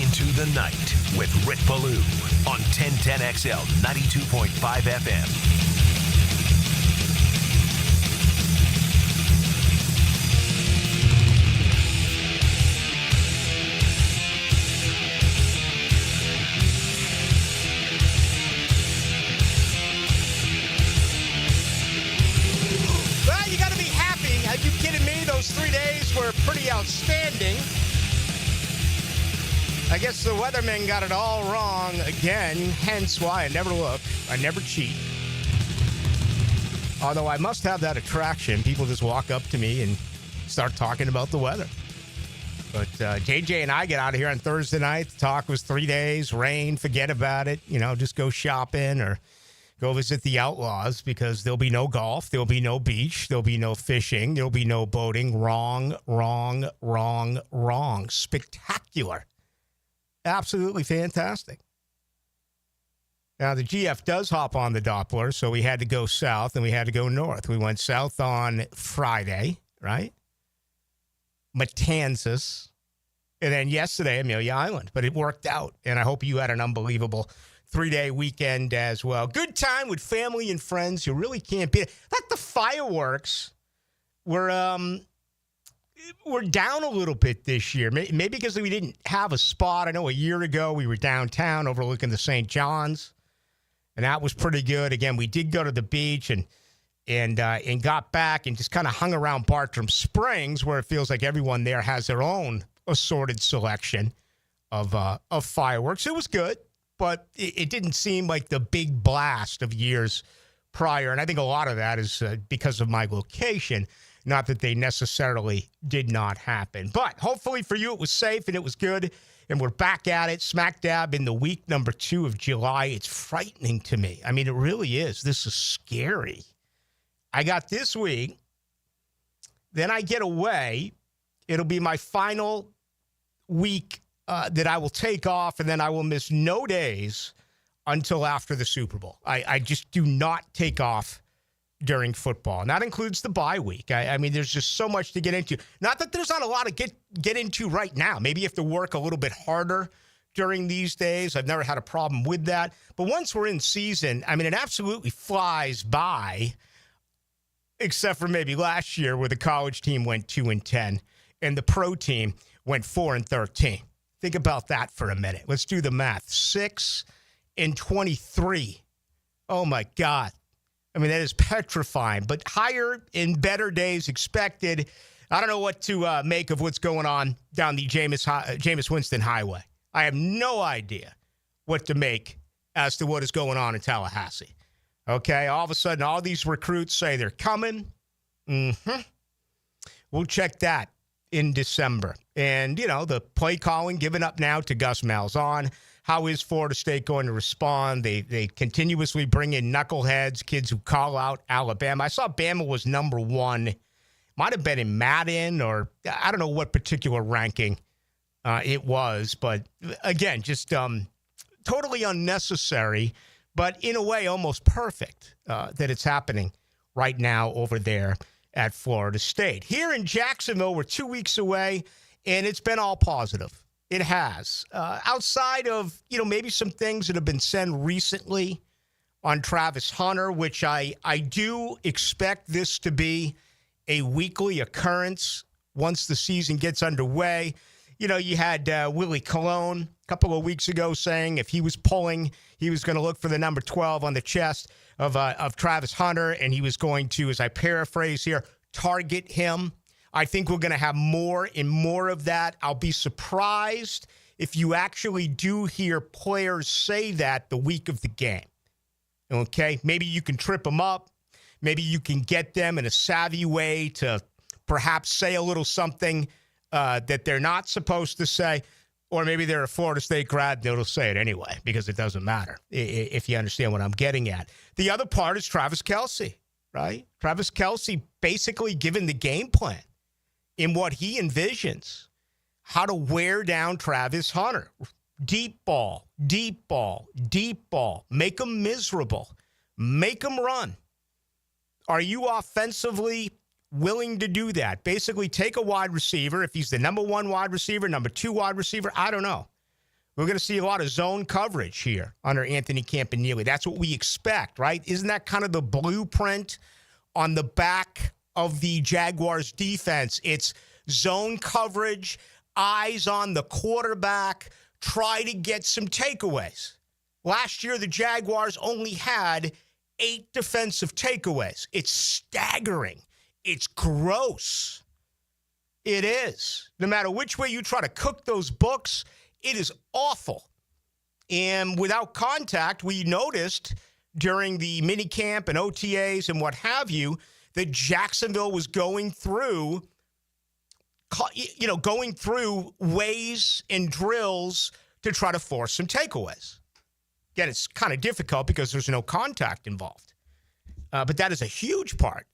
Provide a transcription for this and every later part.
Into the Night with Rick Ballou on 1010XL 92.5 FM. Well, you got to be happy. Are you kidding me? Those 3 days were pretty outstanding. I guess the weathermen got it all wrong again, hence why I never look. I never cheat. Although I must have that attraction. People just walk up to me and start talking about the weather. But JJ and I get out of here on Thursday night. The talk was 3 days, rain, forget about it. You know, just go shopping or go visit the Outlaws because there'll be no golf. There'll be no beach. There'll be no fishing. There'll be no boating. Wrong, wrong, wrong, wrong. Spectacular. Absolutely fantastic. Now, the GF does hop on the Doppler, so we had to go south and we had to go north. We went south on Friday, right? Matanzas. And then yesterday, Amelia Island. But it worked out, and I hope you had an unbelievable 3-day weekend as well. Good time with family and friends. You really can't beat it. Like the fireworks we're down a little bit this year. Maybe because we didn't have a spot. I know a year ago we were downtown overlooking the St. John's, and that was pretty good. Again, we did go to the beach and got back and just kind of hung around Bartram Springs, where it feels like everyone there has their own assorted selection of fireworks. It was good, but it didn't seem like the big blast of years prior, and I think a lot of that is because of my location. Not that they necessarily did not happen. But hopefully for you, it was safe and it was good. And we're back at it, smack dab in the week number 2 of July. It's frightening to me. I mean, it really is. This is scary. I got this week. Then I get away. It'll be my final week that I will take off. And then I will miss no days until after the Super Bowl. I just do not take off during football. And that includes the bye week. I mean, there's just so much to get into. Not that there's not a lot to get into right now. Maybe you have to work a little bit harder during these days. I've never had a problem with that. But once we're in season, I mean, it absolutely flies by, except for maybe last year where the college team went 2-10 and the pro team went 4-13. Think about that for a minute. Let's do the math. 6-23. Oh, my God. I mean, that is petrifying, but higher and better days expected. I don't know what to make of what's going on down the Jameis Winston Highway. I have no idea what to make as to what is going on in Tallahassee. Okay, all of a sudden, all these recruits say they're coming. We'll check that in December. And, you know, the play calling given up now to Gus Malzahn. How is Florida State going to respond? They continuously bring in knuckleheads, kids who call out Alabama. I saw Bama was number 1. Might have been in Madden or I don't know what particular ranking it was. But, again, just totally unnecessary, but in a way almost perfect that it's happening right now over there at Florida State. Here in Jacksonville, we're 2 weeks away, and it's been all positive. It has. Outside of, you know, maybe some things that have been said recently on Travis Hunter, which I do expect this to be a weekly occurrence once the season gets underway. You know, you had Willie Colon a couple of weeks ago saying if he was pulling, he was going to look for the number 12 on the chest of Travis Hunter, and he was going to, as I paraphrase here, target him. I think we're going to have more and more of that. I'll be surprised if you actually do hear players say that the week of the game. Okay? Maybe you can trip them up. Maybe you can get them in a savvy way to perhaps say a little something that they're not supposed to say. Or maybe they're a Florida State grad and they'll say it anyway because it doesn't matter, if you understand what I'm getting at. The other part is Travis Kelce, right? Travis Kelce basically given the game plan in what he envisions, how to wear down Travis Hunter. Deep ball, deep ball, deep ball. Make him miserable. Make him run. Are you offensively willing to do that? Basically take a wide receiver. If he's the number 1 wide receiver, number 2 wide receiver, I don't know. We're going to see a lot of zone coverage here under Anthony Campanile. That's what we expect, right? Isn't that kind of the blueprint on the back of the Jaguars defense? It's zone coverage, eyes on the quarterback, try to get some takeaways. Last year, the Jaguars only had 8 defensive takeaways. It's staggering. It's gross. It is. No matter which way you try to cook those books, it is awful. And without contact, we noticed during the minicamp and OTAs and what have you, that Jacksonville was going through ways and drills to try to force some takeaways. Again, it's kind of difficult because there's no contact involved. But that is a huge part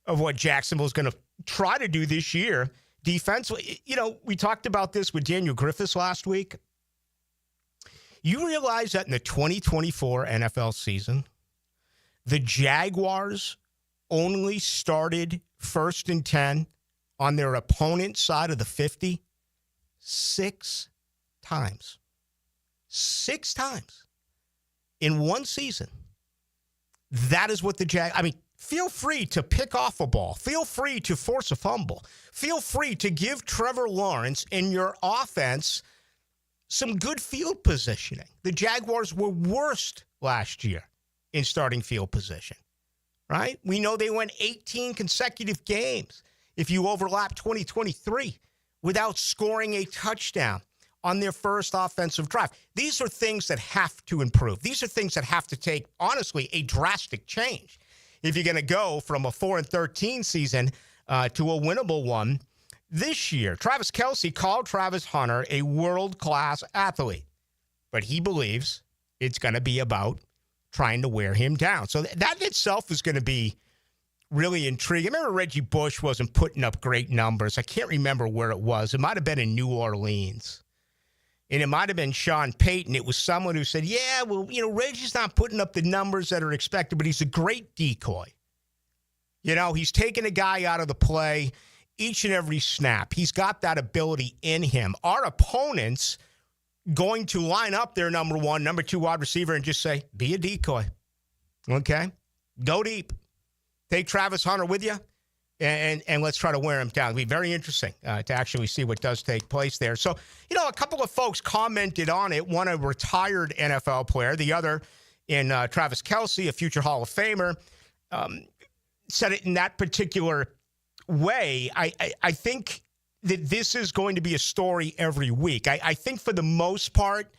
of what Jacksonville is going to try to do this year defensively. We talked about this with Daniel Griffiths last week. You realize that in the 2024 NFL season, the Jaguars only started 1st and 10 on their opponent's side of the 50 6 times. 6 times in one season. That is what feel free to pick off a ball. Feel free to force a fumble. Feel free to give Trevor Lawrence and your offense some good field positioning. The Jaguars were worst last year in starting field position, right? We know they went 18 consecutive games if you overlap 2023 without scoring a touchdown on their first offensive drive. These are things that have to improve. These are things that have to take, honestly, a drastic change. If you're going to go from a 4-13 season to a winnable one this year. Travis Kelce called Travis Hunter a world-class athlete, but he believes it's going to be about trying to wear him down. So that in itself is going to be really intriguing. I remember Reggie Bush wasn't putting up great numbers. I can't remember where it was. It might have been in New Orleans. And it might have been Sean Payton. It was someone who said, Reggie's not putting up the numbers that are expected, but he's a great decoy. He's taking a guy out of the play each and every snap. He's got that ability in him. Our opponents going to line up their number 1, number 2 wide receiver and just say, be a decoy. Okay? Go deep. Take Travis Hunter with you, and let's try to wear him down. It'll be very interesting to actually see what does take place there. So, a couple of folks commented on it. One, a retired NFL player. The other, in Travis Kelce, a future Hall of Famer, said it in that particular way. I think that this is going to be a story every week. I think for the most part,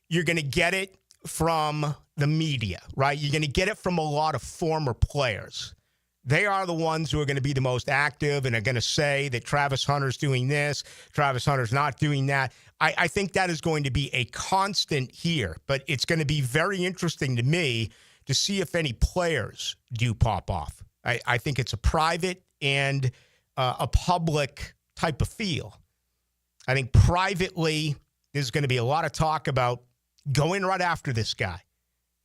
you're going to get it from the media, right? You're going to get it from a lot of former players. They are the ones who are going to be the most active and are going to say that Travis Hunter's doing this, Travis Hunter's not doing that. I think that is going to be a constant here, but it's going to be very interesting to me to see if any players do pop off. I think it's a private and a public type of feel. I think privately, there's going to be a lot of talk about going right after this guy.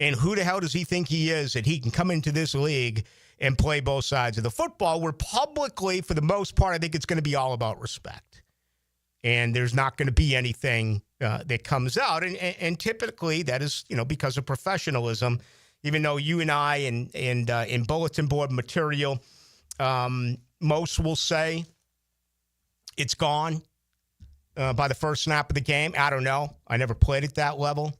And who the hell does he think he is that he can come into this league and play both sides of the football? Where publicly, for the most part, I think it's going to be all about respect. And there's not going to be anything that comes out. And typically, that is, because of professionalism, even though you and I and in bulletin board material, most will say it's gone by the first snap of the game. I don't know. I never played at that level.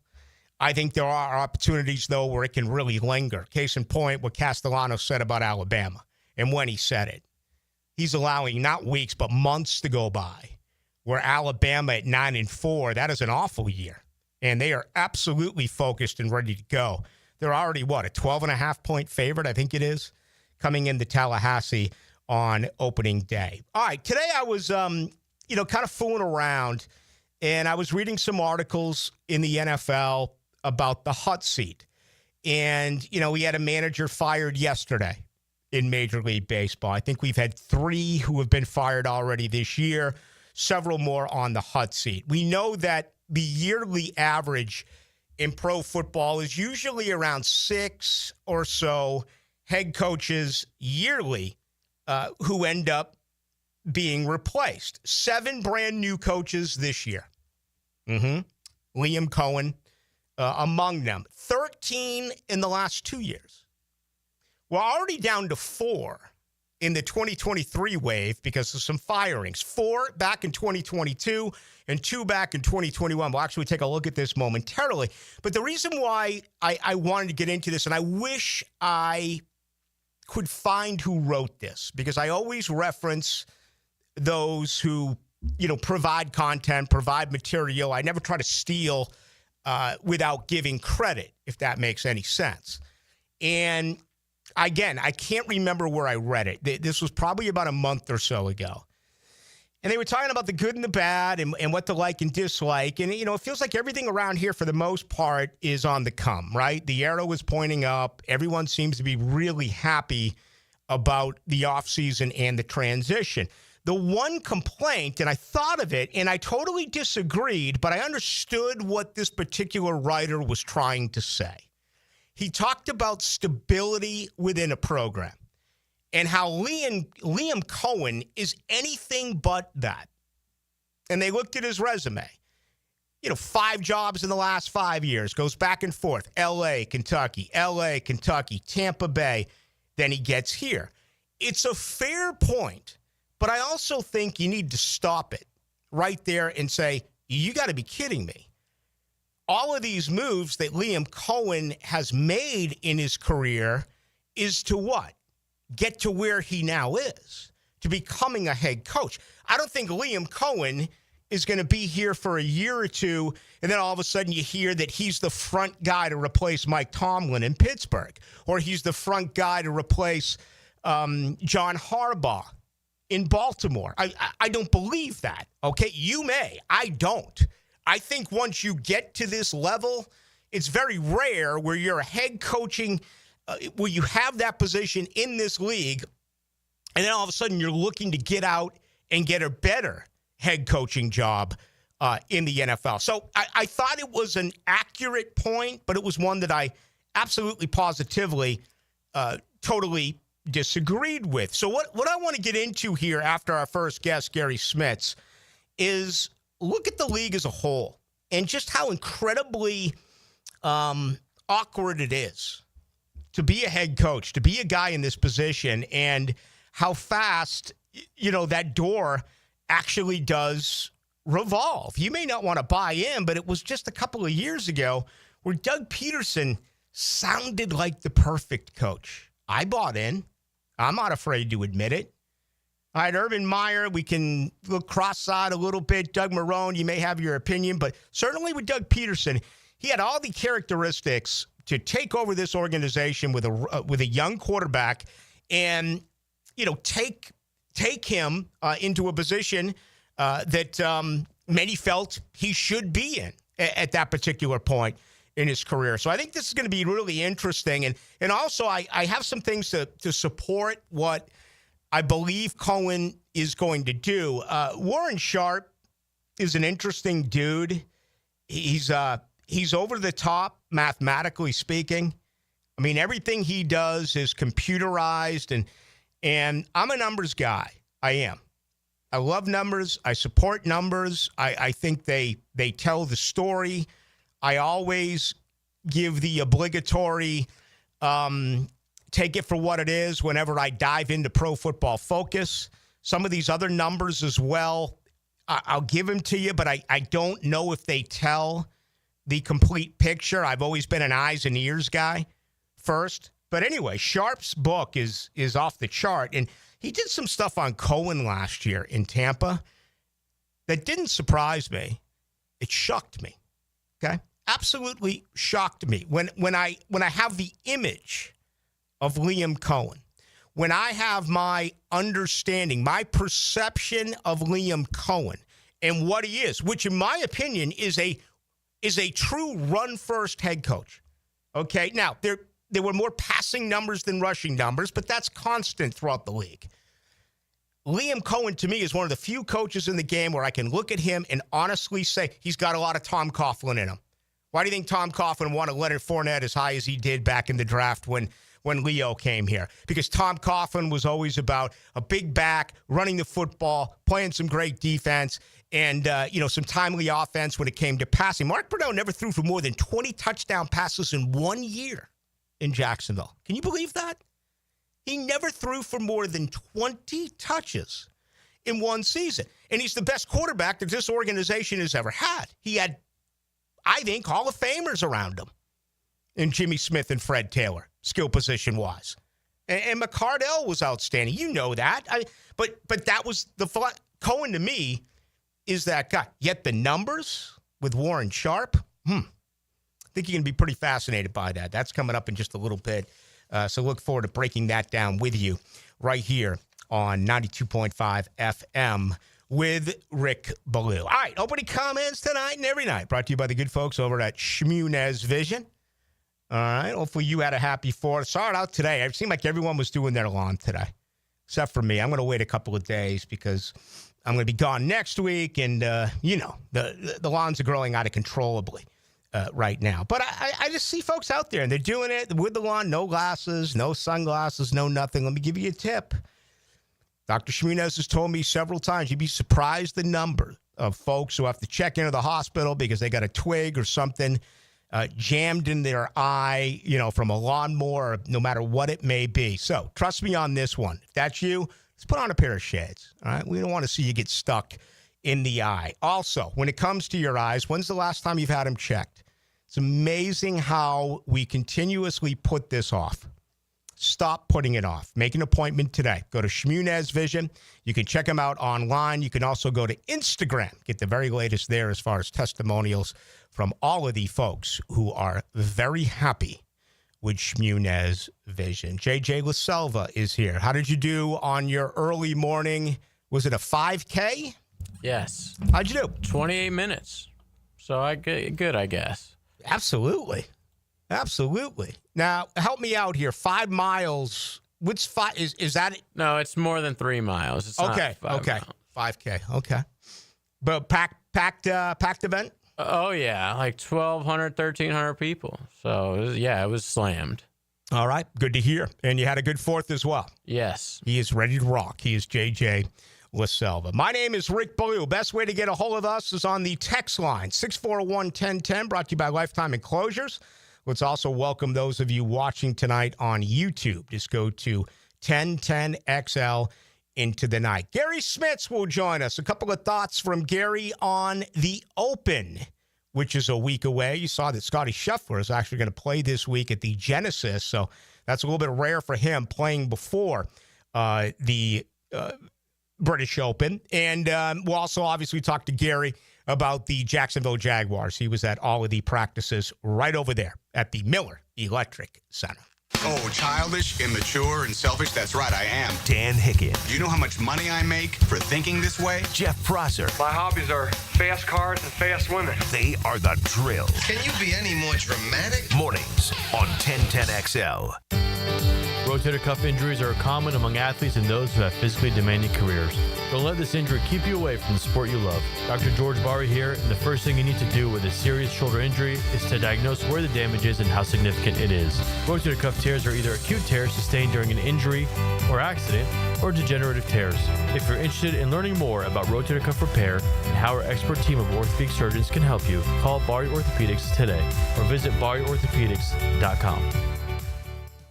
I think there are opportunities, though, where it can really linger. Case in point, what Castellano said about Alabama and when he said it. He's allowing not weeks, but months to go by where Alabama at 9-4, that is an awful year. And they are absolutely focused and ready to go. They're already, a 12.5-point favorite, I think it is, coming into Tallahassee on opening day. All right, today I was, kind of fooling around, and I was reading some articles in the NFL about the hot seat. And, we had a manager fired yesterday in Major League Baseball. I think we've had 3 who have been fired already this year, several more on the hot seat. We know that the yearly average in pro football is usually around 6 or so head coaches yearly who end up being replaced. 7 brand new coaches this year. Liam Cohen among them. 13 in the last 2 years. We're already down to 4 in the 2023 wave because of some firings. 4 back in 2022 and 2 back in 2021. We'll actually take a look at this momentarily. But the reason why I wanted to get into this, and I wish I could find who wrote this, because I always reference those who, provide content, provide material. I never try to steal without giving credit, if that makes any sense. And again, I can't remember where I read it. This was probably about a month or so ago. And they were talking about the good and the bad and what to like and dislike. And, it feels like everything around here, for the most part, is on the come, right? The arrow is pointing up. Everyone seems to be really happy about the offseason and the transition. The one complaint, and I thought of it, and I totally disagreed, but I understood what this particular writer was trying to say. He talked about stability within a program and how Liam Cohen is anything but that. And they looked at his resume. 5 jobs in the last 5 years, goes back and forth. L.A., Kentucky, Tampa Bay. Then he gets here. It's a fair point, but I also think you need to stop it right there and say, you got to be kidding me. All of these moves that Liam Cohen has made in his career is to what? Get to where he now is, to becoming a head coach. I don't think Liam Cohen is going to be here for a year or two, and then all of a sudden you hear that he's the front guy to replace Mike Tomlin in Pittsburgh, or he's the front guy to replace John Harbaugh in Baltimore. I don't believe that, okay? You may. I don't. I think once you get to this level, it's very rare where you're a head coaching, where you have that position in this league, and then all of a sudden you're looking to get out and get a better head coaching job in the NFL. So I thought it was an accurate point, but it was one that I absolutely positively totally disagreed with. So what I want to get into here after our first guest, Gary Smits, is look at the league as a whole and just how incredibly awkward it is to be a head coach, to be a guy in this position, and how fast, that door actually does revolve. You may not want to buy in, but it was just a couple of years ago where Doug Peterson sounded like the perfect coach. I bought in. I'm not afraid to admit it. All right, Urban Meyer, we can look cross-eyed a little bit. Doug Marrone, you may have your opinion, but certainly with Doug Peterson, he had all the characteristics to take over this organization with a young quarterback and, take him into a position that many felt he should be in at that particular point in his career. So I think this is going to be really interesting. And also I have some things to support what I believe Cohen is going to do. Warren Sharp is an interesting dude. He's over the top, mathematically speaking. I mean, everything he does is computerized, and I'm a numbers guy. I am. I love numbers. I support numbers. I think they tell the story. I always give the obligatory take it for what it is whenever I dive into Pro Football Focus. Some of these other numbers as well, I'll give them to you, but I don't know if they tell the complete picture. I've always been an eyes and ears guy first. But anyway, Sharp's book is off the chart, and he did some stuff on Cohen last year in Tampa that didn't surprise me. It shocked me, okay? Absolutely shocked me. When I have the image of Liam Cohen, when I have my understanding, my perception of Liam Cohen and what he is, which in my opinion is a true run-first head coach, okay? Now, there were more passing numbers than rushing numbers, but that's constant throughout the league. Liam Cohen, to me, is one of the few coaches in the game where I can look at him and honestly say he's got a lot of Tom Coughlin in him. Why do you think Tom Coughlin wanted Leonard Fournette as high as he did back in the draft when Leo came here? Because Tom Coughlin was always about a big back, running the football, playing some great defense, and, some timely offense when it came to passing. Mark Brunell never threw for more than 20 touchdown passes in 1 year in Jacksonville. Can you believe that? He never threw for more than 20 touches in one season. And he's the best quarterback that this organization has ever had. He had, I think, Hall of Famers around him in Jimmy Smith and Fred Taylor, skill position-wise. And McCardell was outstanding. You know that. But that was the thought. Cohen, to me, is that guy. Yet the numbers with Warren Sharp, I think you're going to be pretty fascinated by that. That's coming up in just a little bit. So look forward to breaking that down with you right here on 92.5 FM with Rick Ballou. All right, opening comments tonight and every night brought to you by the good folks over at Shmunez Vision. All right, hopefully you had a happy 4th. Saw it out today. It seemed like everyone was doing their lawn today, except for me. I'm going to wait a couple of days because I'm going to be gone next week, and, the lawns are growing out of controllably right now. But I just see folks out there, and they're doing it with the lawn, no glasses, no sunglasses, no nothing. Let me give you a tip. Dr. Shmunez has told me several times, you'd be surprised the number of folks who have to check into the hospital because they got a twig or something jammed in their eye, from a lawnmower, no matter what it may be. So trust me on this one. If that's you, let's put on a pair of shades. All right. We don't want to see you get stuck in the eye. Also, when it comes to your eyes, when's the last time you've had them checked? It's amazing how we continuously put this off. Stop putting it off. Make an appointment today. Go to Shmunez Vision. You can check them out online. You can also go to Instagram. Get the very latest there as far as testimonials from all of the folks who are very happy with Shmunez Vision. JJ LaSelva is here. How did you do on your early morning? Was it a 5K? Yes. How'd you do? 28 minutes. So good, I guess. Absolutely. Now, help me out here. 5 miles. What's 5? Is that it? No, it's more than 3 miles. It's okay. Not 5 miles. 5K. Okay. But packed event? Oh, yeah. Like 1,200, 1,300 people. So, it was slammed. All right. Good to hear. And you had a good 4th as well. Yes. He is ready to rock. He is JJ LaSelva. My name is Rick Ballou. Best way to get a hold of us is on the text line, 641-1010, brought to you by Lifetime Enclosures. Let's also welcome those of you watching tonight on YouTube. Just go to 1010XL into the night. Gary Smits will join us. A couple of thoughts from Gary on the Open, which is a week away. You saw that Scotty Scheffler is actually going to play this week at the Genesis, so that's a little bit rare for him playing before the British Open. And we'll also obviously talk to Gary about the Jacksonville Jaguars. He was at all of the practices right over there at the Miller Electric Center. Oh, childish, immature, and selfish? That's right, I am. Dan Hicken. Do you know how much money I make for thinking this way? Jeff Prosser. My hobbies are fast cars and fast women. They are the drill. Can you be any more dramatic? Mornings on 1010XL. Rotator cuff injuries are common among athletes and those who have physically demanding careers. Don't let this injury keep you away from the sport you love. Dr. George Barry here, and the first thing you need to do with a serious shoulder injury is to diagnose where the damage is and how significant it is. Rotator cuff tears are either acute tears sustained during an injury or accident, or degenerative tears. If you're interested in learning more about rotator cuff repair and how our expert team of orthopedic surgeons can help you, call Barry Orthopedics today or visit barryorthopedics.com.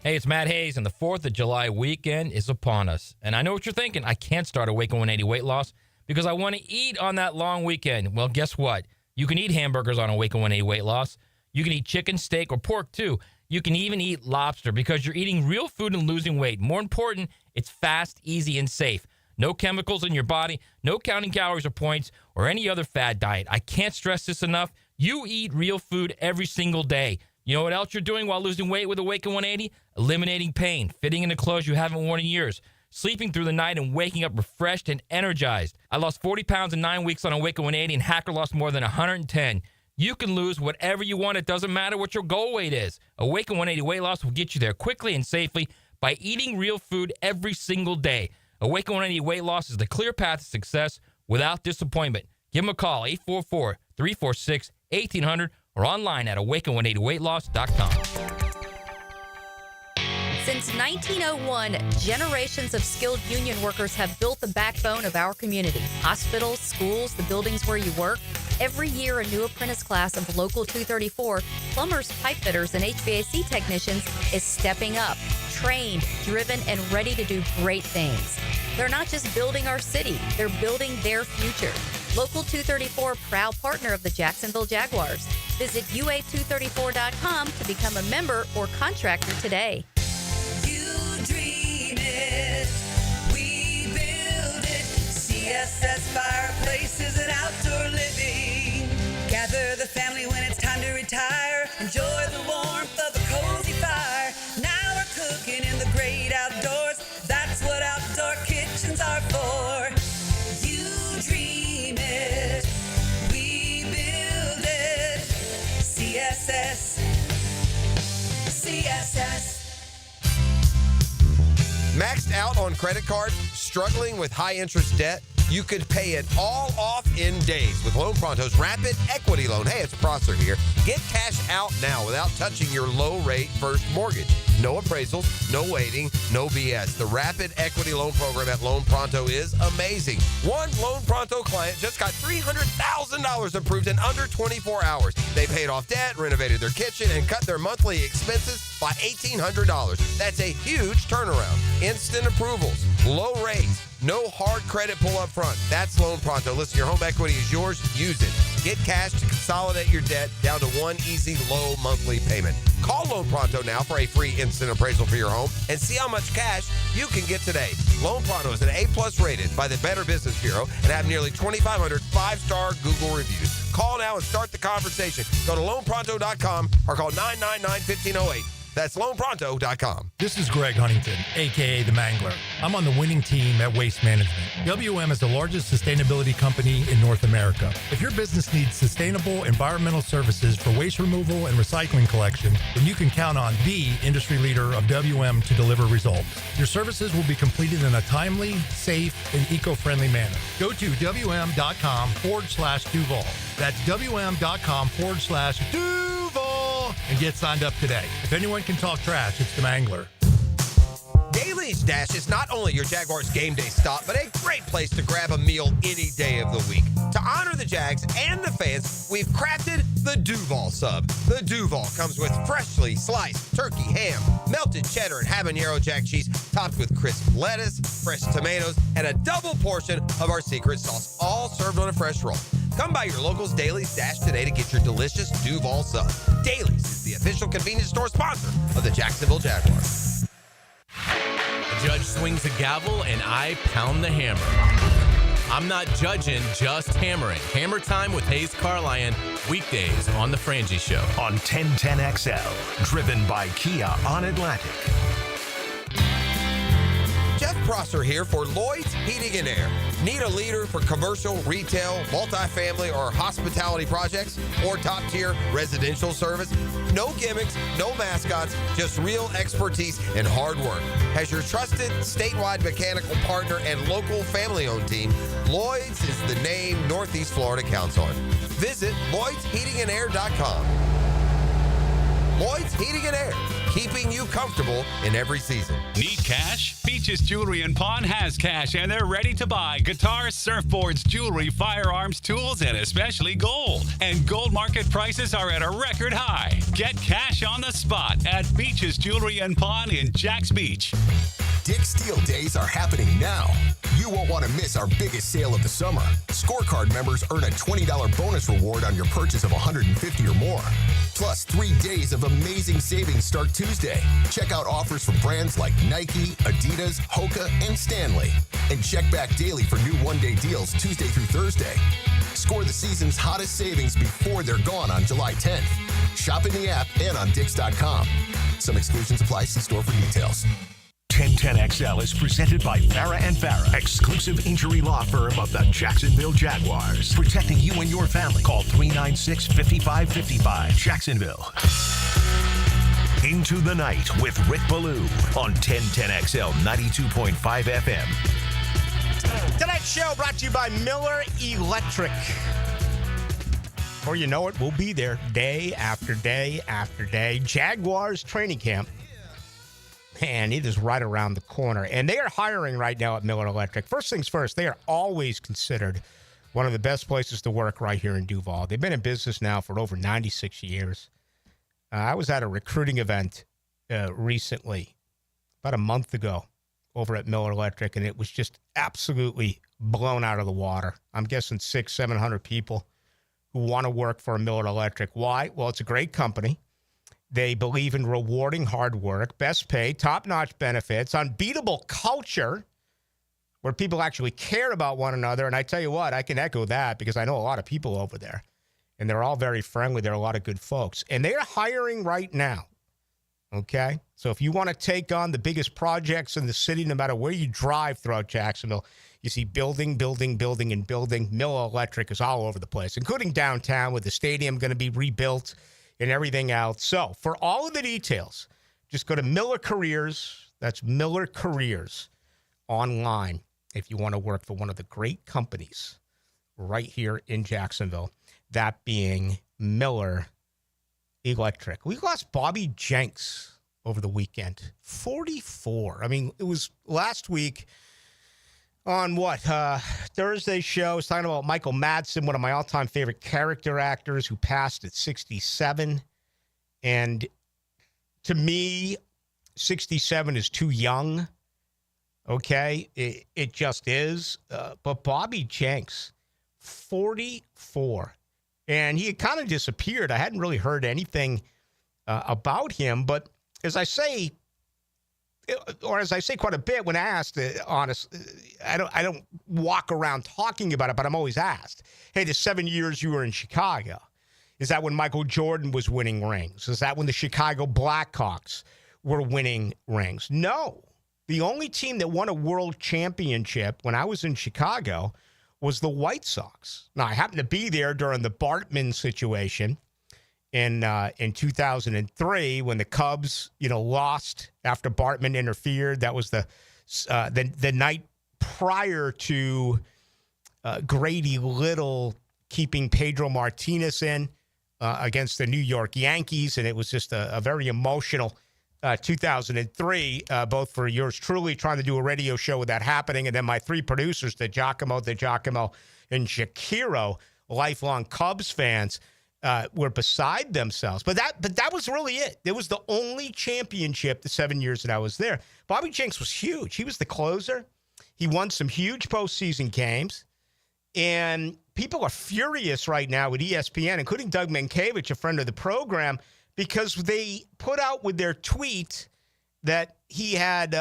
Hey, it's Matt Hayes, and the 4th of July weekend is upon us. And I know what you're thinking. I can't start Awaken 180 weight loss because I want to eat on that long weekend. Well, guess what? You can eat hamburgers on Awaken 180 weight loss. You can eat chicken, steak, or pork, too. You can even eat lobster because you're eating real food and losing weight. More important, it's fast, easy, and safe. No chemicals in your body, no counting calories or points, or any other fad diet. I can't stress this enough. You eat real food every single day. You know what else you're doing while losing weight with Awaken 180? Eliminating pain, fitting into clothes you haven't worn in years, sleeping through the night and waking up refreshed and energized. I lost 40 pounds in 9 weeks on Awaken 180, and Hacker lost more than 110. You can lose whatever you want. It doesn't matter what your goal weight is. Awaken 180 weight loss will get you there quickly and safely by eating real food every single day. Awaken 180 weight loss is the clear path to success without disappointment. Give them a call, 844-346-1800, or online at awaken180weightloss.com. Since 1901, generations of skilled union workers have built the backbone of our community. Hospitals, schools, the buildings where you work. Every year, a new apprentice class of Local 234, plumbers, pipe fitters, and HVAC technicians is stepping up, trained, driven, and ready to do great things. They're not just building our city, they're building their future. Local 234, proud partner of the Jacksonville Jaguars. Visit UA234.com to become a member or contractor today. You dream it, we build it. CSS Fireplaces and Outdoor Living. Gather the family when it's time to retire. Enjoy the warmth of the cozy fire. Now we're cooking in the great outdoors. That's what outdoor kitchens are for. You dream it, we build it. CSS. Maxed out on credit cards, struggling with high interest debt? You could pay it all off in days with Loan Pronto's Rapid Equity Loan. Hey, it's Prosser here. Get cash out now without touching your low-rate first mortgage. No appraisals, no waiting, no BS. The Rapid Equity Loan Program at Loan Pronto is amazing. One Loan Pronto client just got $300,000 approved in under 24 hours. They paid off debt, renovated their kitchen, and cut their monthly expenses by $1,800. That's a huge turnaround. Instant approvals, low rates, no hard credit pull up front. That's Loan Pronto. Listen, your home equity is yours. Use it. Get cash to consolidate your debt down to one easy, low monthly payment. Call Loan Pronto now for a free instant appraisal for your home and see how much cash you can get today. Loan Pronto is an A+ rated by the Better Business Bureau and have nearly 2,500 five-star Google reviews. Call now and start the conversation. Go to loanpronto.com or call 999-1508. That's loanpronto.com. This is Greg Huntington, a.k.a. The Mangler. I'm on the winning team at Waste Management. WM is the largest sustainability company in North America. If your business needs sustainable environmental services for waste removal and recycling collection, then you can count on the industry leader of WM to deliver results. Your services will be completed in a timely, safe, and eco-friendly manner. Go to WM.com/Duval. That's WM.com/Duval and get signed up today. If anyone can talk trash, it's the Mangler. Daly's Dash is not only your Jaguars game day stop, but a great place to grab a meal any day of the week. To honor the Jags and the fans, we've crafted the Duval Sub. The Duval comes with freshly sliced turkey, ham, melted cheddar, and habanero jack cheese, topped with crisp lettuce, fresh tomatoes, and a double portion of our secret sauce, all served on a fresh roll. Come by your local's Daly's Dash today to get your delicious Duval Sub. Daly's is the official convenience store sponsor of the Jacksonville Jaguars. A judge swings a gavel and I pound the hammer. I'm not judging, just hammering. Hammer Time with Hayes Carlyon, weekdays on The Frangie Show. On 1010XL, driven by Kia on Atlantic. Jeff Prosser here for Lloyd's Heating and Air. Need a leader for commercial, retail, multifamily, or hospitality projects? Or top-tier residential service? No gimmicks, no mascots, just real expertise and hard work. As your trusted statewide mechanical partner and local family-owned team, Lloyd's is the name Northeast Florida counts on. Visit LloydsHeatingandAir.com. Lloyd's Heating and Air, keeping you comfortable in every season. Need cash? Beaches Jewelry and Pawn has cash, and they're ready to buy guitars, surfboards, jewelry, firearms, tools, and especially gold. And gold market prices are at a record high. Get cash on the spot at Beaches Jewelry and Pawn in Jacks Beach. Dick's Deal Days are happening now. You won't want to miss our biggest sale of the summer. Scorecard members earn a $20 bonus reward on your purchase of $150 or more. Plus 3 days of amazing savings start Tuesday. Check out offers from brands like Nike, Adidas, Hoka, and Stanley. And check back daily for new one-day deals Tuesday through Thursday. Score the season's hottest savings before they're gone on July 10th. Shop in the app and on Dicks.com. Some exclusions apply. See store for details. 1010XL is presented by Farah and Farah, exclusive injury law firm of the Jacksonville Jaguars. Protecting you and your family. Call 396-5555. Jacksonville. Into the Night with Rick Ballou on 1010XL 92.5 FM. Tonight's show brought to you by Miller Electric. Or you know it, we'll be there day after day after day. Jaguars training camp Man, it is right around the corner. And they are hiring right now at Miller Electric. First things first, they are always considered one of the best places to work right here in Duval. They've been in business now for over 96 years. I was at a recruiting event recently, about a month ago, over at Miller Electric, and it was just absolutely blown out of the water. I'm guessing 600-700 people who want to work for a Miller Electric. Why? Well, it's a great company. They believe in rewarding hard work, best pay, top-notch benefits, unbeatable culture where people actually care about one another. And I tell you what, I can echo that because I know a lot of people over there, and they're all very friendly. They're a lot of good folks. And they are hiring right now, okay? So if you want to take on the biggest projects in the city, no matter where you drive throughout Jacksonville, you see building, building, building, and building. Miller Electric is all over the place, including downtown with the stadium going to be rebuilt and everything else. So for all of the details, just go to Miller Careers. That's Miller Careers online if you want to work for one of the great companies right here in Jacksonville, that being Miller Electric. We lost Bobby Jenks over the weekend, 44. I mean, it was last week on Thursday's show. I was talking about Michael Madsen, one of my all-time favorite character actors who passed at 67. And to me, 67 is too young. Okay? It just is. But Bobby Jenks, 44. And he had kind of disappeared. I hadn't really heard anything about him. But as I say quite a bit when asked, honest, I don't walk around talking about it, but I'm always asked, hey, the 7 years you were in Chicago, is that when Michael Jordan was winning rings? Is that when the Chicago Blackhawks were winning rings? No. The only team that won a world championship when I was in Chicago was the White Sox. Now, I happened to be there during the Bartman situation in 2003 when the Cubs, lost after Bartman interfered. That was the night prior to Grady Little keeping Pedro Martinez in against the New York Yankees, and it was just a very emotional 2003, both for yours truly trying to do a radio show with that happening, and then my three producers, the Giacomo, and Shakiro, lifelong Cubs fans, were beside themselves. But that was really it. It was the only championship the 7 years that I was there. Bobby Jenks was huge. He was the closer. He won some huge postseason games. And people are furious right now with ESPN, including Doug Mankiewicz, a friend of the program, because they put out with their tweet that he had,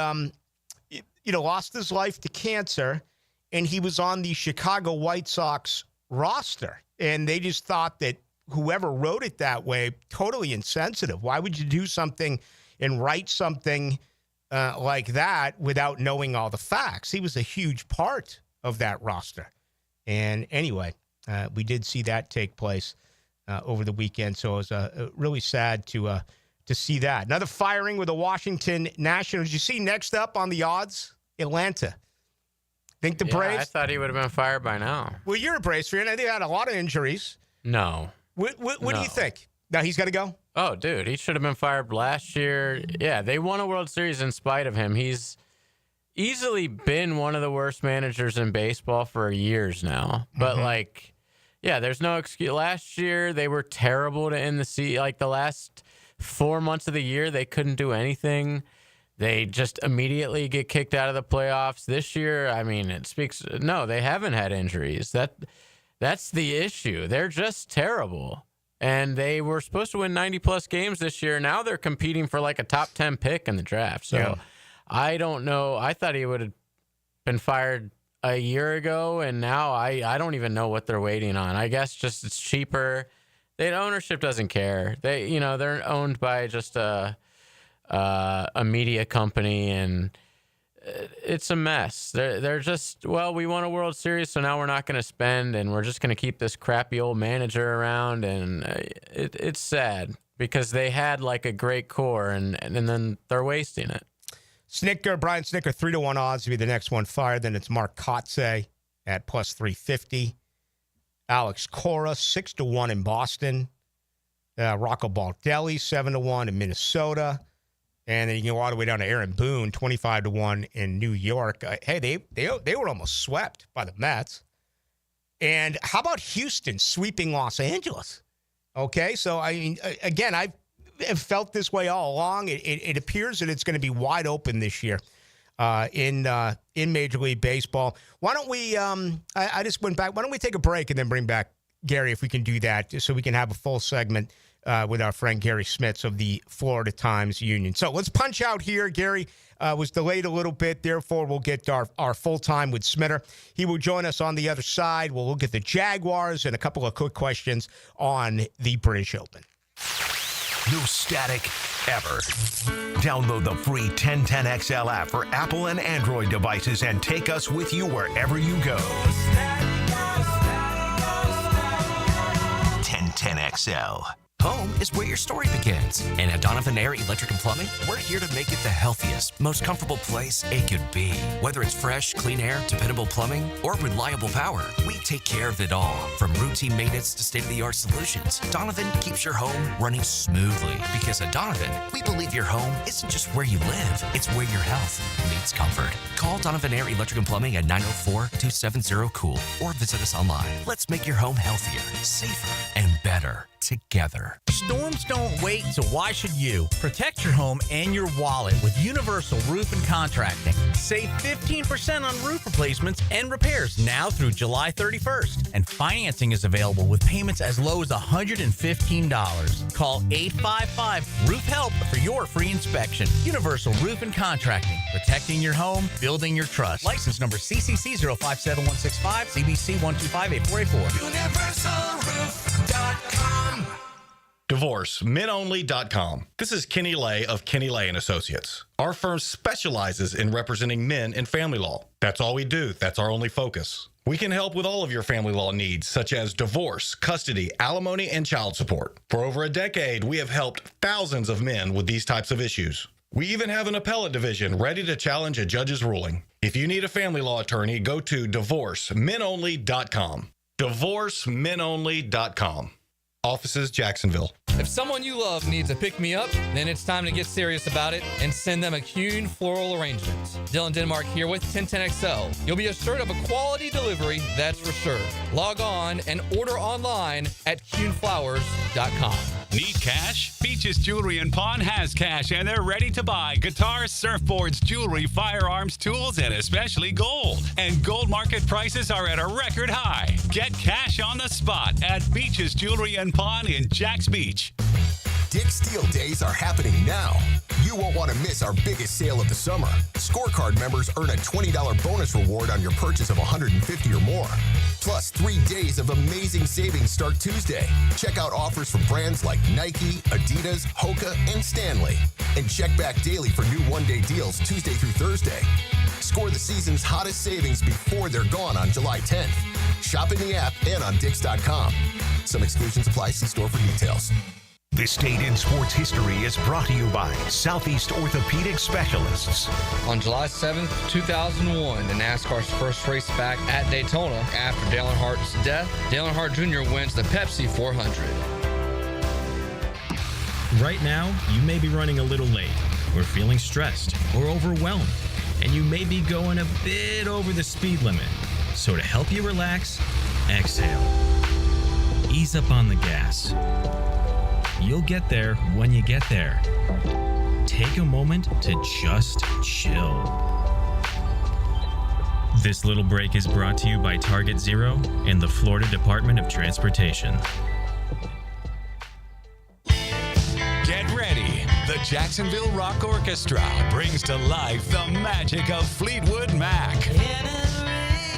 lost his life to cancer, and he was on the Chicago White Sox roster. And they just thought that whoever wrote it that way, totally insensitive. Why would you do something and write something like that without knowing all the facts? He was a huge part of that roster. And anyway, we did see that take place over the weekend, so it was really sad to see that. Another firing with the Washington Nationals. You see next up on the odds, Atlanta. Think the Braves? I thought he would have been fired by now. Well, you're a Braves fan. I think he had a lot of injuries. No. What do you think? Now he's got to go? Oh, dude, he should have been fired last year. Yeah, they won a World Series in spite of him. He's easily been one of the worst managers in baseball for years now. But, there's no excuse. Last year, they were terrible to end the season. Like, the last 4 months of the year, they couldn't do anything. They just immediately get kicked out of the playoffs. This year, I mean, they haven't had injuries. That's the issue. They're just terrible. And they were supposed to win 90-plus games this year. Now they're competing for, like, a top 10 pick in the draft. So, I don't know. I thought he would have been fired a year ago, and now I don't even know what they're waiting on. I guess just it's cheaper. The ownership doesn't care. They're owned by just a media company, and it's a mess. They're just, we won a World Series, so now we're not going to spend, and we're just going to keep this crappy old manager around, and it's sad because they had like a great core, and then they're wasting it. Brian Snicker, 3-1 odds to be the next one fired. Then it's Mark Kotze at plus 350. Alex Cora, 6-1 in Boston. Rocco Baldelli, 7-1 in Minnesota. And then you can go all the way down to Aaron Boone, 25-1 in New York. Hey, they were almost swept by the Mets. And how about Houston sweeping Los Angeles? Okay, so I mean, again, I've felt this way all along. It appears that it's going to be wide open this year in Major League Baseball. Why don't we? I just went back. Why don't we take a break and then bring back Gary, if we can do that, just so we can have a full segment with our friend Gary Smits of the Florida Times Union. So let's punch out here. Gary was delayed a little bit. Therefore, we'll get our full time with Smitter. He will join us on the other side. We'll look at the Jaguars and a couple of quick questions on the British Open. No static ever. Download the free 1010XL app for Apple and Android devices and take us with you wherever you go. 1010XL. Home is where your story begins. And at Donovan Air Electric and Plumbing, we're here to make it the healthiest, most comfortable place it could be. Whether it's fresh, clean air, dependable plumbing, or reliable power, we take care of it all. From routine maintenance to state-of-the-art solutions, Donovan keeps your home running smoothly. Because at Donovan, we believe your home isn't just where you live, it's where your health meets comfort. Call Donovan Air Electric and Plumbing at 904-270-COOL or visit us online. Let's make your home healthier, safer, and better together. Storms don't wait, so why should you? Protect your home and your wallet with Universal Roof and Contracting. Save 15% on roof replacements and repairs now through July 31st. And financing is available with payments as low as $115. Call 855-ROOF-HELP for your free inspection. Universal Roof and Contracting. Protecting your home, building your trust. License number CCC 057165, CBC 1258484. UniversalRoof.com. DivorceMenOnly.com. This is Kenny Lay of Kenny Lay & Associates. Our firm specializes in representing men in family law. That's all we do. That's our only focus. We can help with all of your family law needs, such as divorce, custody, alimony, and child support. For over a decade, we have helped thousands of men with these types of issues. We even have an appellate division ready to challenge a judge's ruling. If you need a family law attorney, go to DivorceMenOnly.com. DivorceMenOnly.com. Offices, Jacksonville. If someone you love needs a pick-me-up, then it's time to get serious about it and send them a Kuhn Floral Arrangements. Dylan Denmark here with 1010XL. You'll be assured of a quality delivery, that's for sure. Log on and order online at KuhnFlowers.com. Need cash? Beaches Jewelry and Pawn has cash, and they're ready to buy guitars, surfboards, jewelry, firearms, tools, and especially gold. And gold market prices are at a record high. Get cash on the spot at Beaches Jewelry and Pawn in Jacks Beach. Dick's Deal Days are happening now. You won't want to miss our biggest sale of the summer. Scorecard members earn a $20 bonus reward on your purchase of $150 or more. Plus, 3 days of amazing savings start Tuesday. Check out offers from brands like Nike, Adidas, Hoka, and Stanley. And check back daily for new one-day deals Tuesday through Thursday. Score the season's hottest savings before they're gone on July 10th. Shop in the app and on Dicks.com. Some exclusions apply. See store for details. This Date in Sports History is brought to you by Southeast Orthopedic Specialists. On July 7th, 2001, the NASCAR's first race back at Daytona after Dale Earnhardt's death, Dale Earnhardt Jr. wins the Pepsi 400. Right now, you may be running a little late, or feeling stressed, or overwhelmed, and you may be going a bit over the speed limit. So to help you relax, exhale. Ease up on the gas. You'll get there when you get there. Take a moment to just chill. This little break is brought to you by Target Zero and the Florida Department of Transportation. Get ready. The Jacksonville Rock Orchestra brings to life the magic of Fleetwood Mac.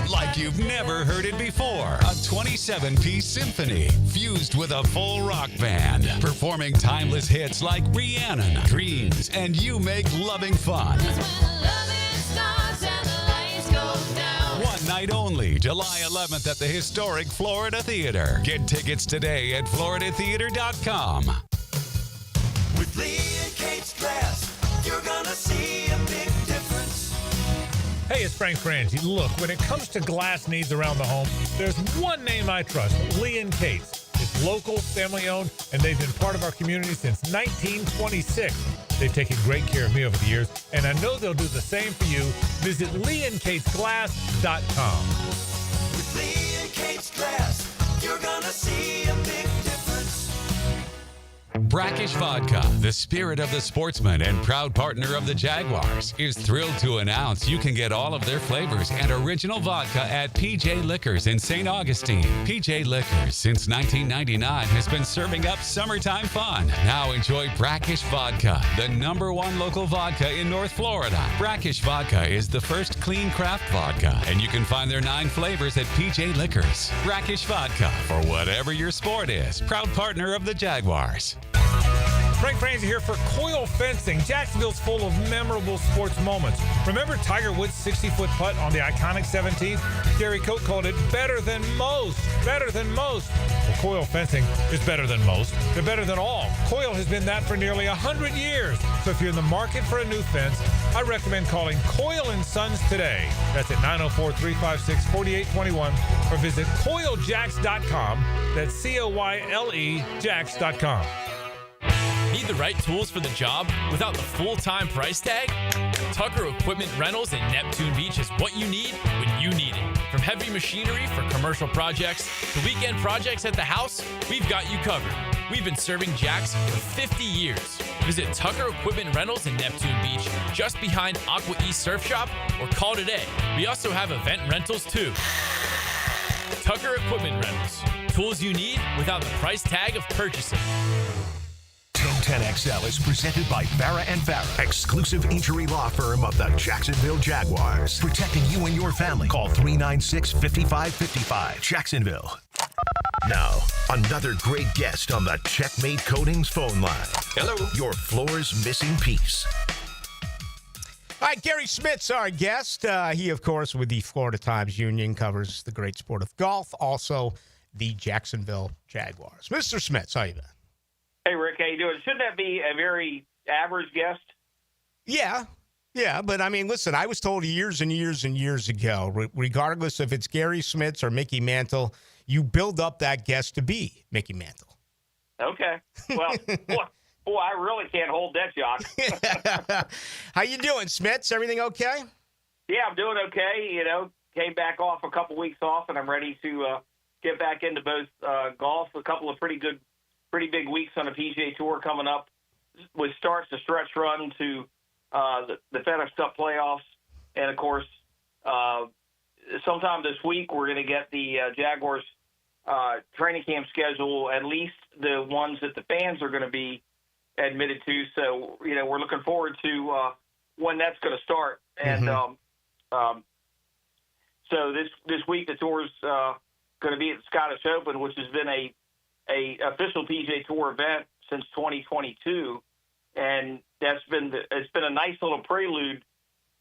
Like you've never heard it before. A 27-piece symphony fused with a full rock band, performing timeless hits like Rhiannon, Dreams, and You Make Loving Fun. One night only, July 11th at the historic Florida Theater. Get tickets today at floridatheater.com. With Lee and Kate's Glass, you're gonna see a big difference. Hey, it's Frank Franzi. Look, when it comes to glass needs around the home, there's one name I trust, Lee & Kate's. It's local, family-owned, and they've been part of our community since 1926. They've taken great care of me over the years, and I know they'll do the same for you. Visit leeandkatesglass.com. With Lee and Kate's Glass, you're gonna see a big difference. Brackish Vodka, the spirit of the sportsman and proud partner of the Jaguars, is thrilled to announce you can get all of their flavors and original vodka at PJ Liquors in St. Augustine. PJ Liquors, since 1999, has been serving up summertime fun. Now enjoy Brackish Vodka, the #1 local vodka in North Florida. Brackish Vodka is the first clean craft vodka, and you can find their 9 flavors at PJ Liquors. Brackish Vodka, for whatever your sport is. Proud partner of the Jaguars. Frank Franzi here for Coyle Fencing. Jacksonville's full of memorable sports moments. Remember Tiger Woods' 60-foot putt on the iconic 17th? Gary Coate called it better than most. Better than most. Well, Coyle Fencing is better than most. They're better than all. Coyle has been that for nearly 100 years. So if you're in the market for a new fence, I recommend calling Coyle & Sons today. That's at 904-356-4821 or visit CoyleJacks.com. That's COYLE Jacks.com. Need the right tools for the job without the full-time price tag? Tucker Equipment Rentals in Neptune Beach is what you need when you need it. From heavy machinery for commercial projects to weekend projects at the house, we've got you covered. We've been serving jacks for 50 years. Visit Tucker Equipment Rentals in Neptune Beach, just behind Aqua East Surf Shop, or call today. We also have event rentals too. Tucker Equipment Rentals. Tools you need without the price tag of purchasing. 1010XL is presented by Farah & Farah, exclusive injury law firm of the Jacksonville Jaguars. Protecting you and your family. Call 396-5555. Jacksonville. Now, another great guest on the Checkmate Coatings phone line. Hello. Your floor's missing piece. All right, Gary Smith's our guest. He, of course, with the Florida Times Union, covers the great sport of golf, also the Jacksonville Jaguars. Mr. Smith, how you been? Hey, Rick, how you doing? Shouldn't that be a very average guest? Yeah, but I mean, listen, I was told years and years and years ago, regardless if it's Gary Smith's or Mickey Mantle, you build up that guest to be Mickey Mantle. Okay. Well, boy, I really can't hold that jock. How you doing, Smiths? Everything okay? Yeah, I'm doing okay. You know, came back off a couple weeks off, and I'm ready to get back into both golf. A couple of pretty big weeks on the PGA Tour coming up, which starts the stretch run to the FedEx Cup playoffs. And, of course, sometime this week we're going to get the Jaguars training camp schedule, at least the ones that the fans are going to be admitted to. So, you know, we're looking forward to when that's going to start. And so this week the tour's going to be at the Scottish Open, which has been a official PGA Tour event since 2022, and it's been a nice little prelude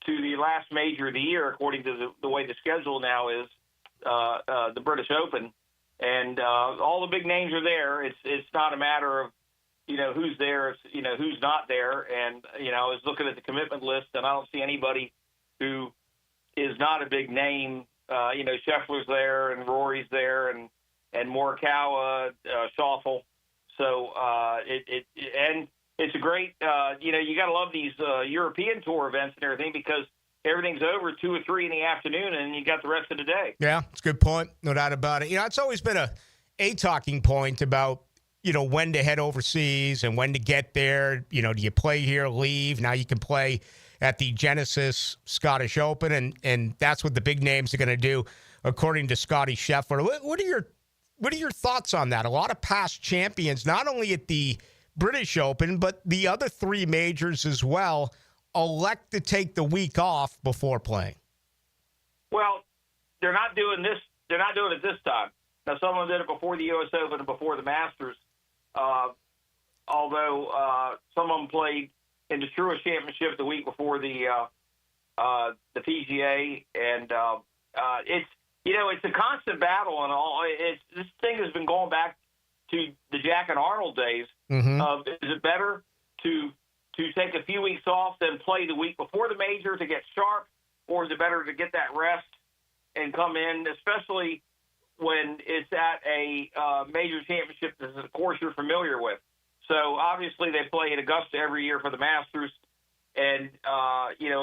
to the last major of the year, according to the way the schedule now is, the British Open, and all the big names are there. It's not a matter of who's there, it's who's not there. And I was looking at the commitment list, and I don't see anybody who is not a big name. Scheffler's there, and Rory's there, and Morikawa, Schoffel. So it's a great, you got to love these European Tour events and everything, because everything's over 2 or 3 in the afternoon, and you got the rest of the day. Yeah, it's a good point. No doubt about it. It's always been a talking point about, when to head overseas and when to get there. Do you play here, leave? Now you can play at the Genesis Scottish Open, and that's what the big names are going to do, according to Scotty Scheffler. What are your thoughts on that? A lot of past champions, not only at the British Open, but the other 3 majors as well, elect to take the week off before playing. Well, they're not doing this. They're not doing it this time. Now, some of them did it before the U.S. Open and before the Masters, although some of them played in the Truist Championship the week before the PGA, and it's a constant battle, and all. This thing has been going back to the Jack and Arnold days. Is it better to take a few weeks off than play the week before the major to get sharp, or is it better to get that rest and come in, especially when it's at a major championship that's a course you're familiar with? So obviously they play at Augusta every year for the Masters. And,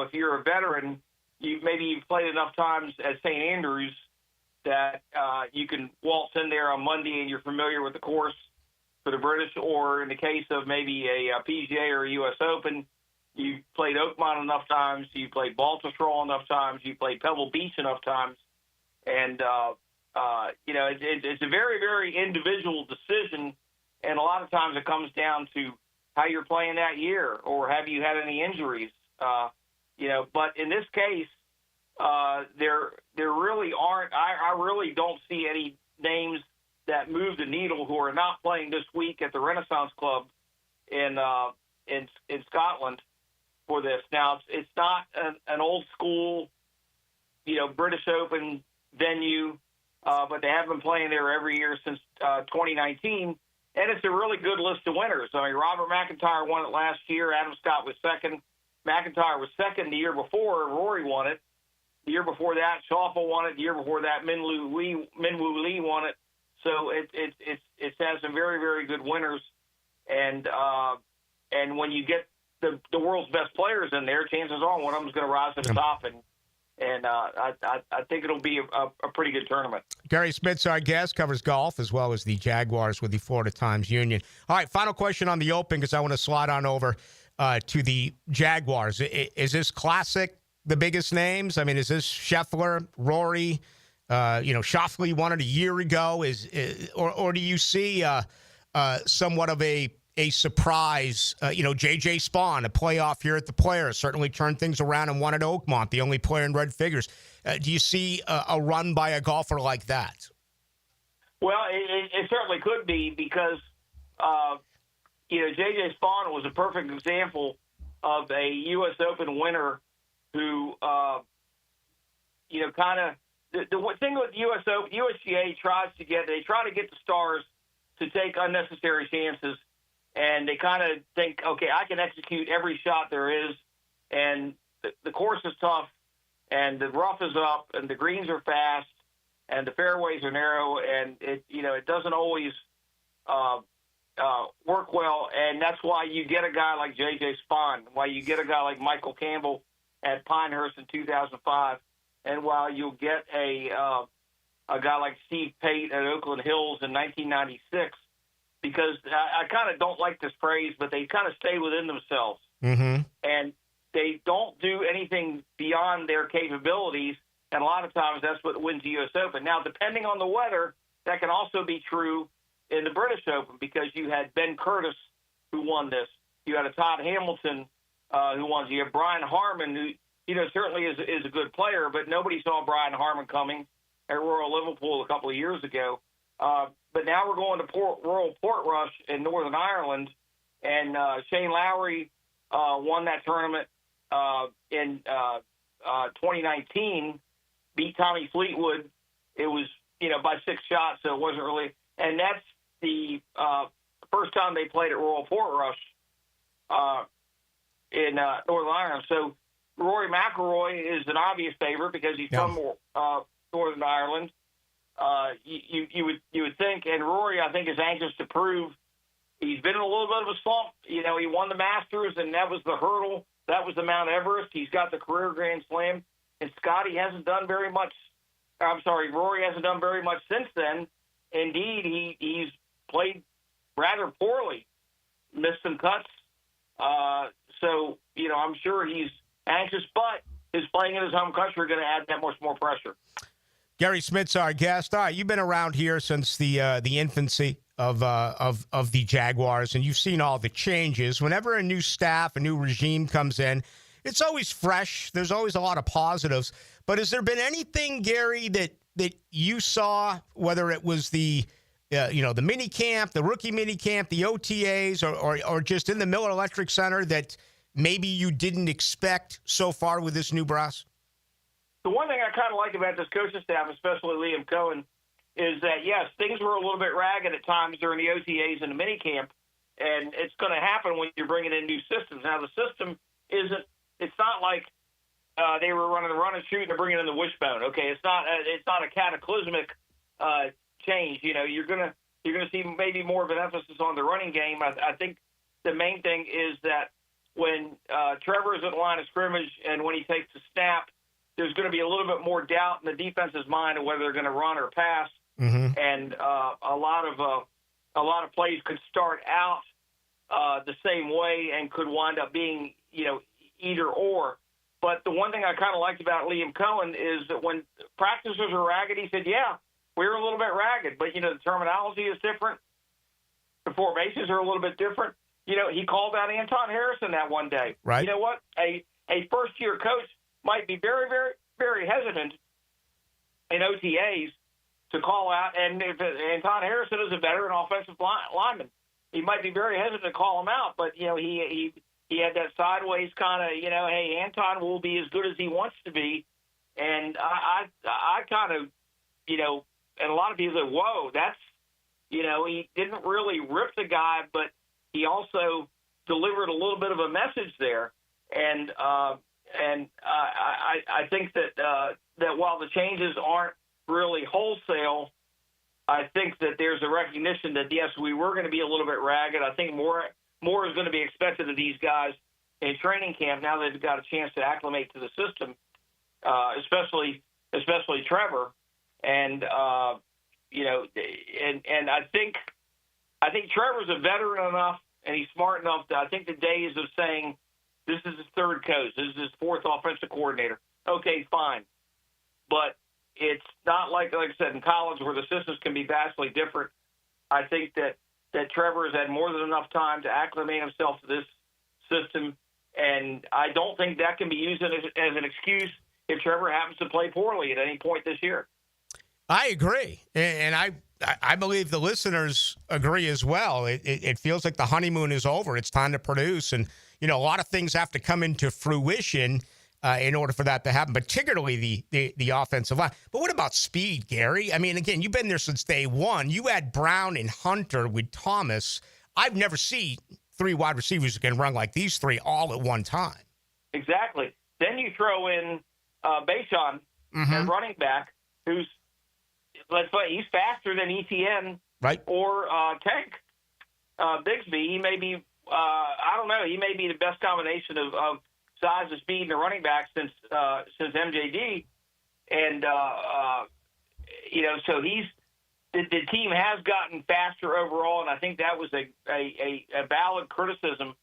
if you're a veteran, you've played enough times at St. Andrews that you can waltz in there on Monday and you're familiar with the course for the British, or in the case of maybe a PGA or a U.S. Open, you played Oakmont enough times, you played Baltusrol enough times, you played Pebble Beach enough times, and it's a very, very individual decision, and a lot of times it comes down to how you're playing that year, or have you had any injuries, But in this case, there really aren't. I really don't see any names that move the needle who are not playing this week at the Renaissance Club in Scotland for this. Now it's not an old school, British Open venue, but they have been playing there every year since 2019, and it's a really good list of winners. I mean, Robert McIntyre won it last year. Adam Scott was second. McIntyre was second the year before. Rory won it. The year before that, Schauffele won it. The year before that, Minwoo Lee won it. So it has some very, very good winners, and when you get the world's best players in there, chances are one of them is going to rise to the top, and I think it'll be a pretty good tournament. Gary Smith's our guest, covers golf as well as the Jaguars with the Florida Times-Union. All right, final question on the Open, because I want to slide on over to the Jaguars. Is this Classic the biggest names? I mean, is this Scheffler, Rory? Schauffele won it a year ago. Or do you see somewhat of a surprise? J.J. Spawn, a playoff here at the Players, certainly turned things around and won at Oakmont, the only player in red figures. Do you see a run by a golfer like that? Well, it certainly could be, because J.J. Spawn was a perfect example of a U.S. Open winner who, kind of. The thing with U.S. Open, USGA try to get the stars to take unnecessary chances, and they kind of think, okay, I can execute every shot there is, and the course is tough, and the rough is up, and the greens are fast, and the fairways are narrow, and it doesn't always work well, and that's why you get a guy like J.J. Spawn, why you get a guy like Michael Campbell at Pinehurst in 2005. And while you'll get a guy like Steve Pate at Oakland Hills in 1996, because I kind of don't like this phrase, but they kind of stay within themselves. Mm-hmm. And they don't do anything beyond their capabilities, and a lot of times that's what wins the U.S. Open. Now, depending on the weather, that can also be true in the British Open, because you had Ben Curtis who won this. You had a Todd Hamilton who won. You have Brian Harmon, who certainly is a good player, but nobody saw Brian Harmon coming at Royal Liverpool a couple of years ago. But now we're going to Royal Portrush in Northern Ireland, and Shane Lowry won that tournament in 2019, beat Tommy Fleetwood. It was, by 6 shots, so it wasn't really. And that's the first time they played at Royal Portrush in Northern Ireland. So Rory McIlroy is an obvious favorite because he's from Northern Ireland. You would think, and Rory, I think, is anxious to prove he's been in a little bit of a slump. He won the Masters, and that was the hurdle. That was the Mount Everest. He's got the career Grand Slam, and Rory hasn't done very much since then. Indeed, he's played rather poorly, missed some cuts. So I'm sure he's anxious, but his playing in his home country are going to add that much more pressure. Gary Smith's our guest. All right, you've been around here since the infancy of the Jaguars, and you've seen all the changes. Whenever a new staff, a new regime comes in, it's always fresh. There's always a lot of positives. But has there been anything, Gary, that you saw, whether it was the mini camp, the rookie mini camp, the OTAs, or just in the Miller Electric Center that maybe you didn't expect so far with this new brass? The one thing I kind of like about this coaching staff, especially Liam Cohen, is that, yes, things were a little bit ragged at times during the OTAs and the minicamp, and it's going to happen when you're bringing in new systems. Now, the system it's not like they were running the run and shoot and they're bringing in the wishbone. Okay, it's not a cataclysmic change. You're going to You're going to see maybe more of an emphasis on the running game. I think the main thing is that when Trevor is at the line of scrimmage and when he takes the snap, there's going to be a little bit more doubt in the defense's mind of whether they're going to run or pass. Mm-hmm. And a lot of plays could start out the same way and could wind up being, either or. But the one thing I kind of liked about Liam Cohen is that when practices are ragged, he said, yeah, we were a little bit ragged, but, the terminology is different. The formations are a little bit different. He called out Anton Harrison that one day. Right. You know what? A first-year coach might be very, very, very hesitant in OTAs to call out. And if Anton Harrison is a veteran offensive lineman, he might be very hesitant to call him out. But, he had that sideways kind of, hey, Anton will be as good as he wants to be. And I kind of, and a lot of people say, whoa, that's, he didn't really rip the guy, but he also delivered a little bit of a message there. And I think that while the changes aren't really wholesale, I think that there's a recognition that, yes, we were going to be a little bit ragged. I think more is going to be expected of these guys in training camp now that they've got a chance to acclimate to the system, especially Trevor. And, and I think Trevor's a veteran enough and he's smart enough that I think the days of saying this is his third coach, this is his fourth offensive coordinator. Okay, fine. But it's not like I said, in college where the systems can be vastly different. I think that Trevor has had more than enough time to acclimate himself to this system, and I don't think that can be used as an excuse if Trevor happens to play poorly at any point this year. I agree, and I believe the listeners agree as well. It feels like the honeymoon is over. It's time to produce, and a lot of things have to come into fruition in order for that to happen, particularly the offensive line. But what about speed, Gary? I mean, again, you've been there since day one. You had Brown and Hunter with Thomas. I've never seen three wide receivers who can run like these three all at one time. Exactly. Then you throw in Bashan, at running back, who's, he's faster than ETN, right? Or Tank Bigsby. He may be, I don't know, he may be the best combination of size and speed in a running back since MJD, and so the team has gotten faster overall, and I think that was a valid criticism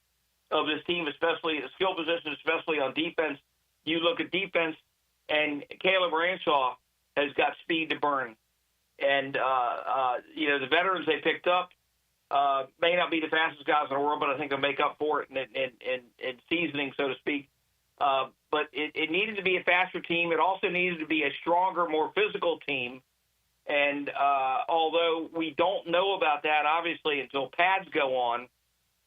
of this team, especially at the skill position, especially on defense. You look at defense, and Caleb Ranshaw has got speed to burn, and the veterans they picked up may not be the fastest guys in the world, but I think they'll make up for it in seasoning, so to speak. But it needed to be a faster team. It also needed to be a stronger, more physical team. And although we don't know about that, obviously, until pads go on,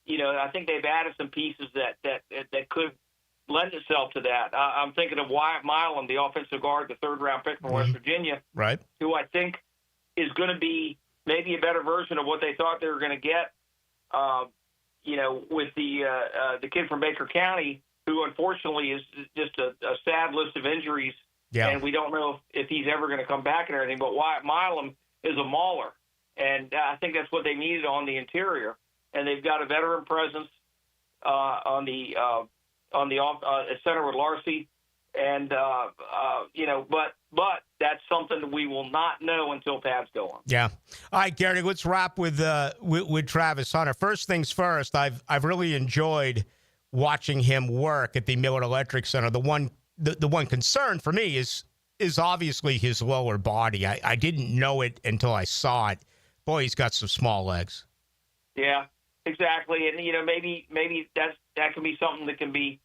I think they've added some pieces that could lend itself to that. I'm thinking of Wyatt Milam, the offensive guard, the third-round pick from West Virginia, right? Who I think is going to be maybe a better version of what they thought they were going to get, with the kid from Baker County, who unfortunately is just a sad list of injuries. Yeah. And we don't know if he's ever going to come back and everything. But Wyatt Milam is a mauler, and I think that's what they needed on the interior. And they've got a veteran presence on the center with Larcy, and but that's something that we will not know until pads go on. Yeah. All right, Gary. Let's wrap with Travis Hunter. First things first. I've really enjoyed watching him work at the Miller Electric Center. The one concern for me is obviously his lower body. I didn't know it until I saw it. Boy, he's got some small legs. Yeah, exactly. And maybe that can be something that can be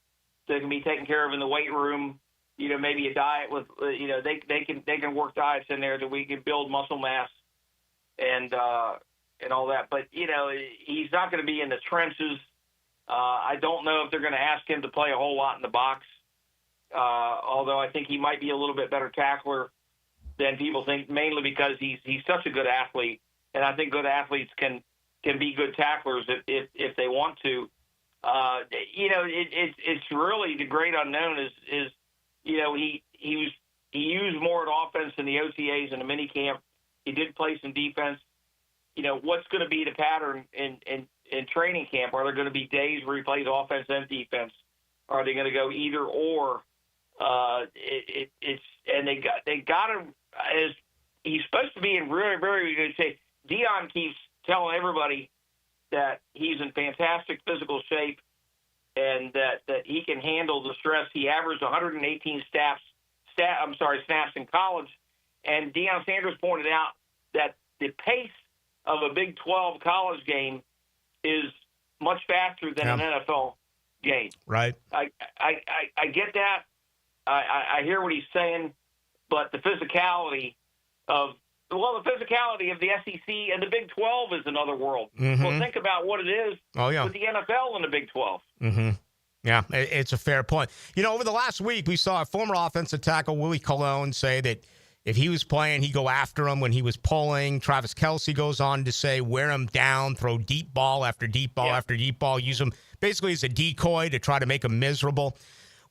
taken care of in the weight room. Maybe a diet with they can work diets in there that we can build muscle mass and all that. But he's not going to be in the trenches. I don't know if they're going to ask him to play a whole lot in the box. Although I think he might be a little bit better tackler than people think, mainly because he's such a good athlete, and I think good athletes can be good tacklers if they want to. It's really the great unknown is he used more at offense in the OTAs and the mini camp. He did play some defense. what's going to be the pattern in training camp? Are there going to be days where he plays offense and defense? Are they going to go either or? They got him as he's supposed to be in really, very good shape. Dion keeps telling everybody that he's in fantastic physical shape and that he can handle the stress. He averaged 118 snaps in college. And Deion Sanders pointed out that the pace of a Big 12 college game is much faster than an NFL game. Right. I get that. I hear what he's saying, but the physicality of the SEC and the Big 12 is another world. Mm-hmm. Well, think about what it is with the NFL and the Big 12. Mm-hmm. Yeah, it's a fair point. Over the last week, we saw a former offensive tackle, Willie Colon, say that if he was playing, he'd go after him when he was pulling. Travis Kelce goes on to say, wear him down, throw deep ball after deep ball after deep ball, use him basically as a decoy to try to make him miserable.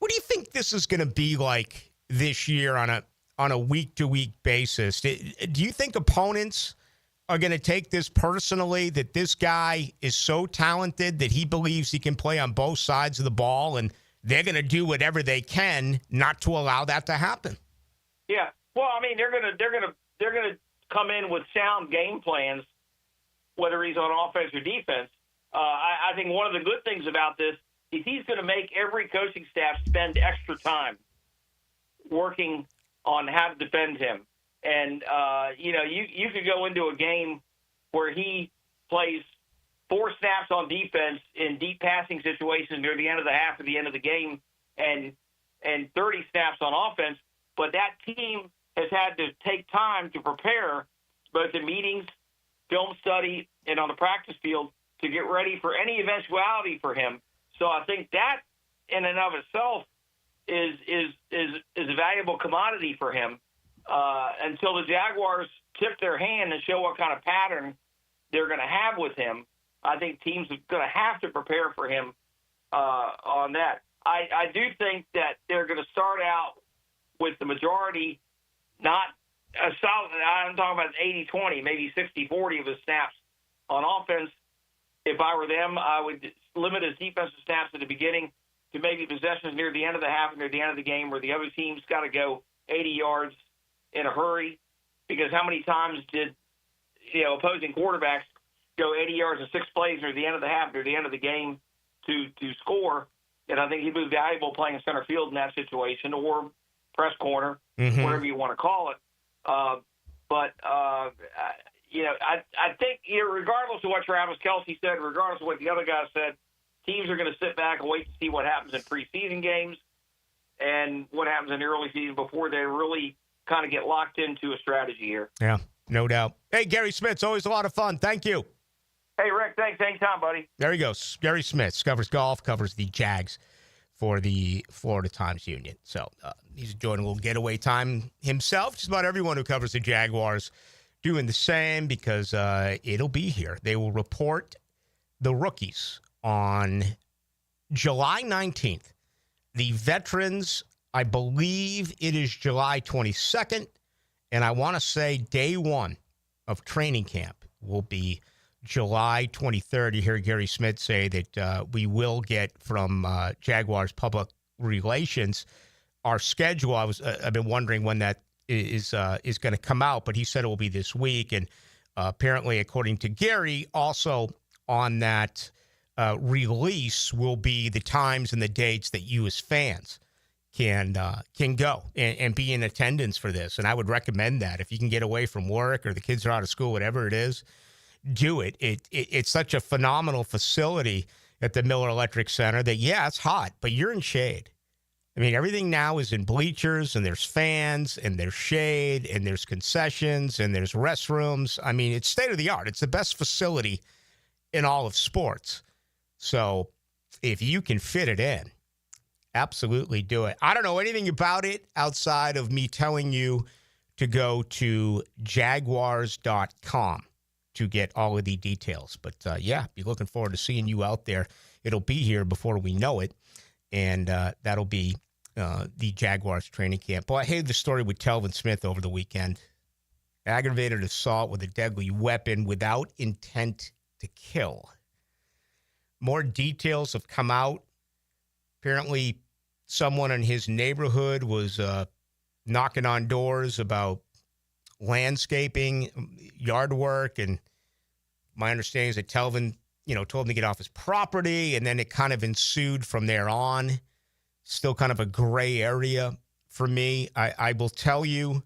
What do you think this is going to be like this year on a week-to-week basis? Do you think opponents are going to take this personally, that this guy is so talented that he believes he can play on both sides of the ball, and they're going to do whatever they can not to allow that to happen? Yeah. Well, I mean, they're gonna come in with sound game plans, whether he's on offense or defense. I think one of the good things about this is he's going to make every coaching staff spend extra time working on how to defend him. And you could go into a game where he plays 4 snaps on defense in deep passing situations near the end of the half or the end of the game, and 30 snaps on offense. But that team has had to take time to prepare, both in meetings, film study, and on the practice field, to get ready for any eventuality for him. So I think that, in and of itself, is a valuable commodity for him until the Jaguars tip their hand and show what kind of pattern they're going to have with him. I think teams are going to have to prepare for him on that. I do think that they're going to start out with the majority, not a solid, I'm talking about 80-20, maybe 60-40 of his snaps on offense. If I were them, I would limit his defensive snaps at the beginning to maybe possessions near the end of the half and near the end of the game where the other team's got to go 80 yards in a hurry. Because how many times did opposing quarterbacks go 80 yards in 6 plays near the end of the half, near the end of the game to score? And I think he'd be valuable playing center field in that situation, or press corner, whatever you want to call it. I think regardless of what Travis Kelce said, regardless of what the other guys said, teams are going to sit back and wait to see what happens in preseason games and what happens in the early season before they really kind of get locked into a strategy here. Yeah, no doubt. Hey, Gary Smith, it's always a lot of fun. Thank you. Hey, Rick, thanks. Anytime, buddy. There he goes. Gary Smith covers golf, covers the Jags for the Florida Times-Union. So he's enjoying a little getaway time himself. Just about everyone who covers the Jaguars doing the same, because it'll be here. They will report the rookies on July 19th. The veterans, I believe it is July 22nd, and I want to say day one of training camp will be July 23rd. You hear Gary Smith say that we will get from Jaguars Public Relations our schedule. I've been wondering when that is going to come out, but he said it will be this week. And apparently, according to Gary, also on that release will be the times and the dates that you as fans can go and be in attendance for this. And I would recommend that if you can get away from work or the kids are out of school, whatever it is, do it. It's such a phenomenal facility at the Miller Electric Center that, yeah, it's hot, but you're in shade. I mean, everything now is in bleachers, and there's fans, and there's shade, and there's concessions, and there's restrooms. I mean, it's state-of-the-art. It's the best facility in all of sports. So if you can fit it in, absolutely do it. I don't know anything about it outside of me telling you to go to jaguars.com to get all of the details. But, yeah, be looking forward to seeing you out there. It'll be here before we know it, and that'll be the Jaguars training camp. Boy, I hated the story with Telvin Smith over the weekend. aggravated assault with a deadly weapon without intent to kill. More details have come out. Apparently, someone in his neighborhood was knocking on doors about landscaping, yard work, and my understanding is that Telvin, told him to get off his property, and then it kind of ensued from there on. Still kind of a gray area for me. I will tell you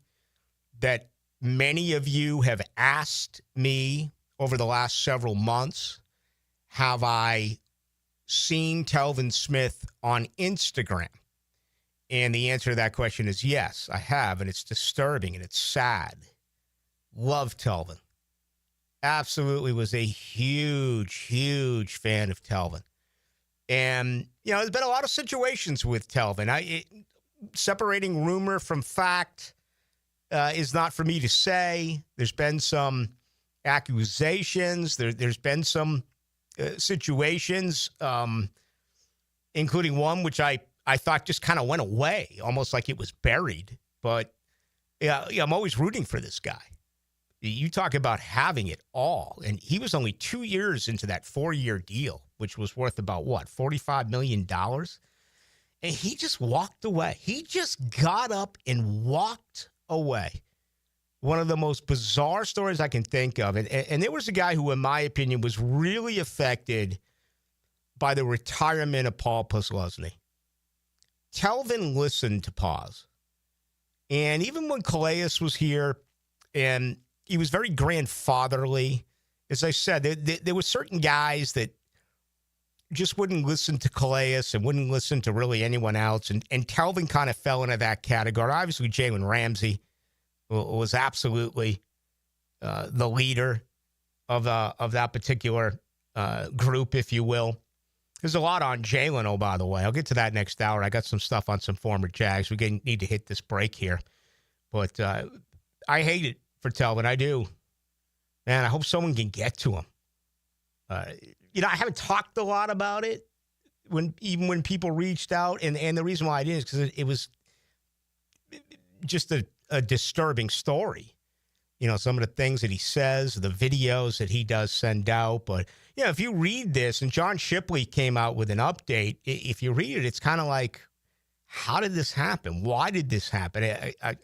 that many of you have asked me over the last several months, have I seen Telvin Smith on Instagram? And the answer to that question is yes, I have, and it's disturbing and it's sad. Love Telvin. Absolutely was a huge, huge fan of Telvin. And, there's been a lot of situations with Telvin. Separating rumor from fact is not for me to say. There's been some accusations. There's been some situations, including one which I thought just kind of went away, almost like it was buried. But yeah, I'm always rooting for this guy. You talk about having it all. And he was only 2 years into that 4-year deal, which was worth about, $45 million? And he just walked away. He just got up and walked away. One of the most bizarre stories I can think of. And there was a guy who, in my opinion, was really affected by the retirement of Paul Posluszny. Telvin listened to Paz. And even when Calais was here, and he was very grandfatherly. As I said, there were certain guys that just wouldn't listen to Calais and wouldn't listen to really anyone else. And Telvin kind of fell into that category. Obviously, Jalen Ramsey was absolutely the leader of that particular group, if you will. There's a lot on Jalen, by the way. I'll get to that next hour. I got some stuff on some former Jags. We need to hit this break here. But I hate it for Telvin. I do. Man, I hope someone can get to him. I haven't talked a lot about it even when people reached out. And the reason why I did is because it was just a disturbing story. Some of the things that he says, the videos that he does send out. But, if you read this, and John Shipley came out with an update, if you read it, it's kind of like, how did this happen? Why did this happen? I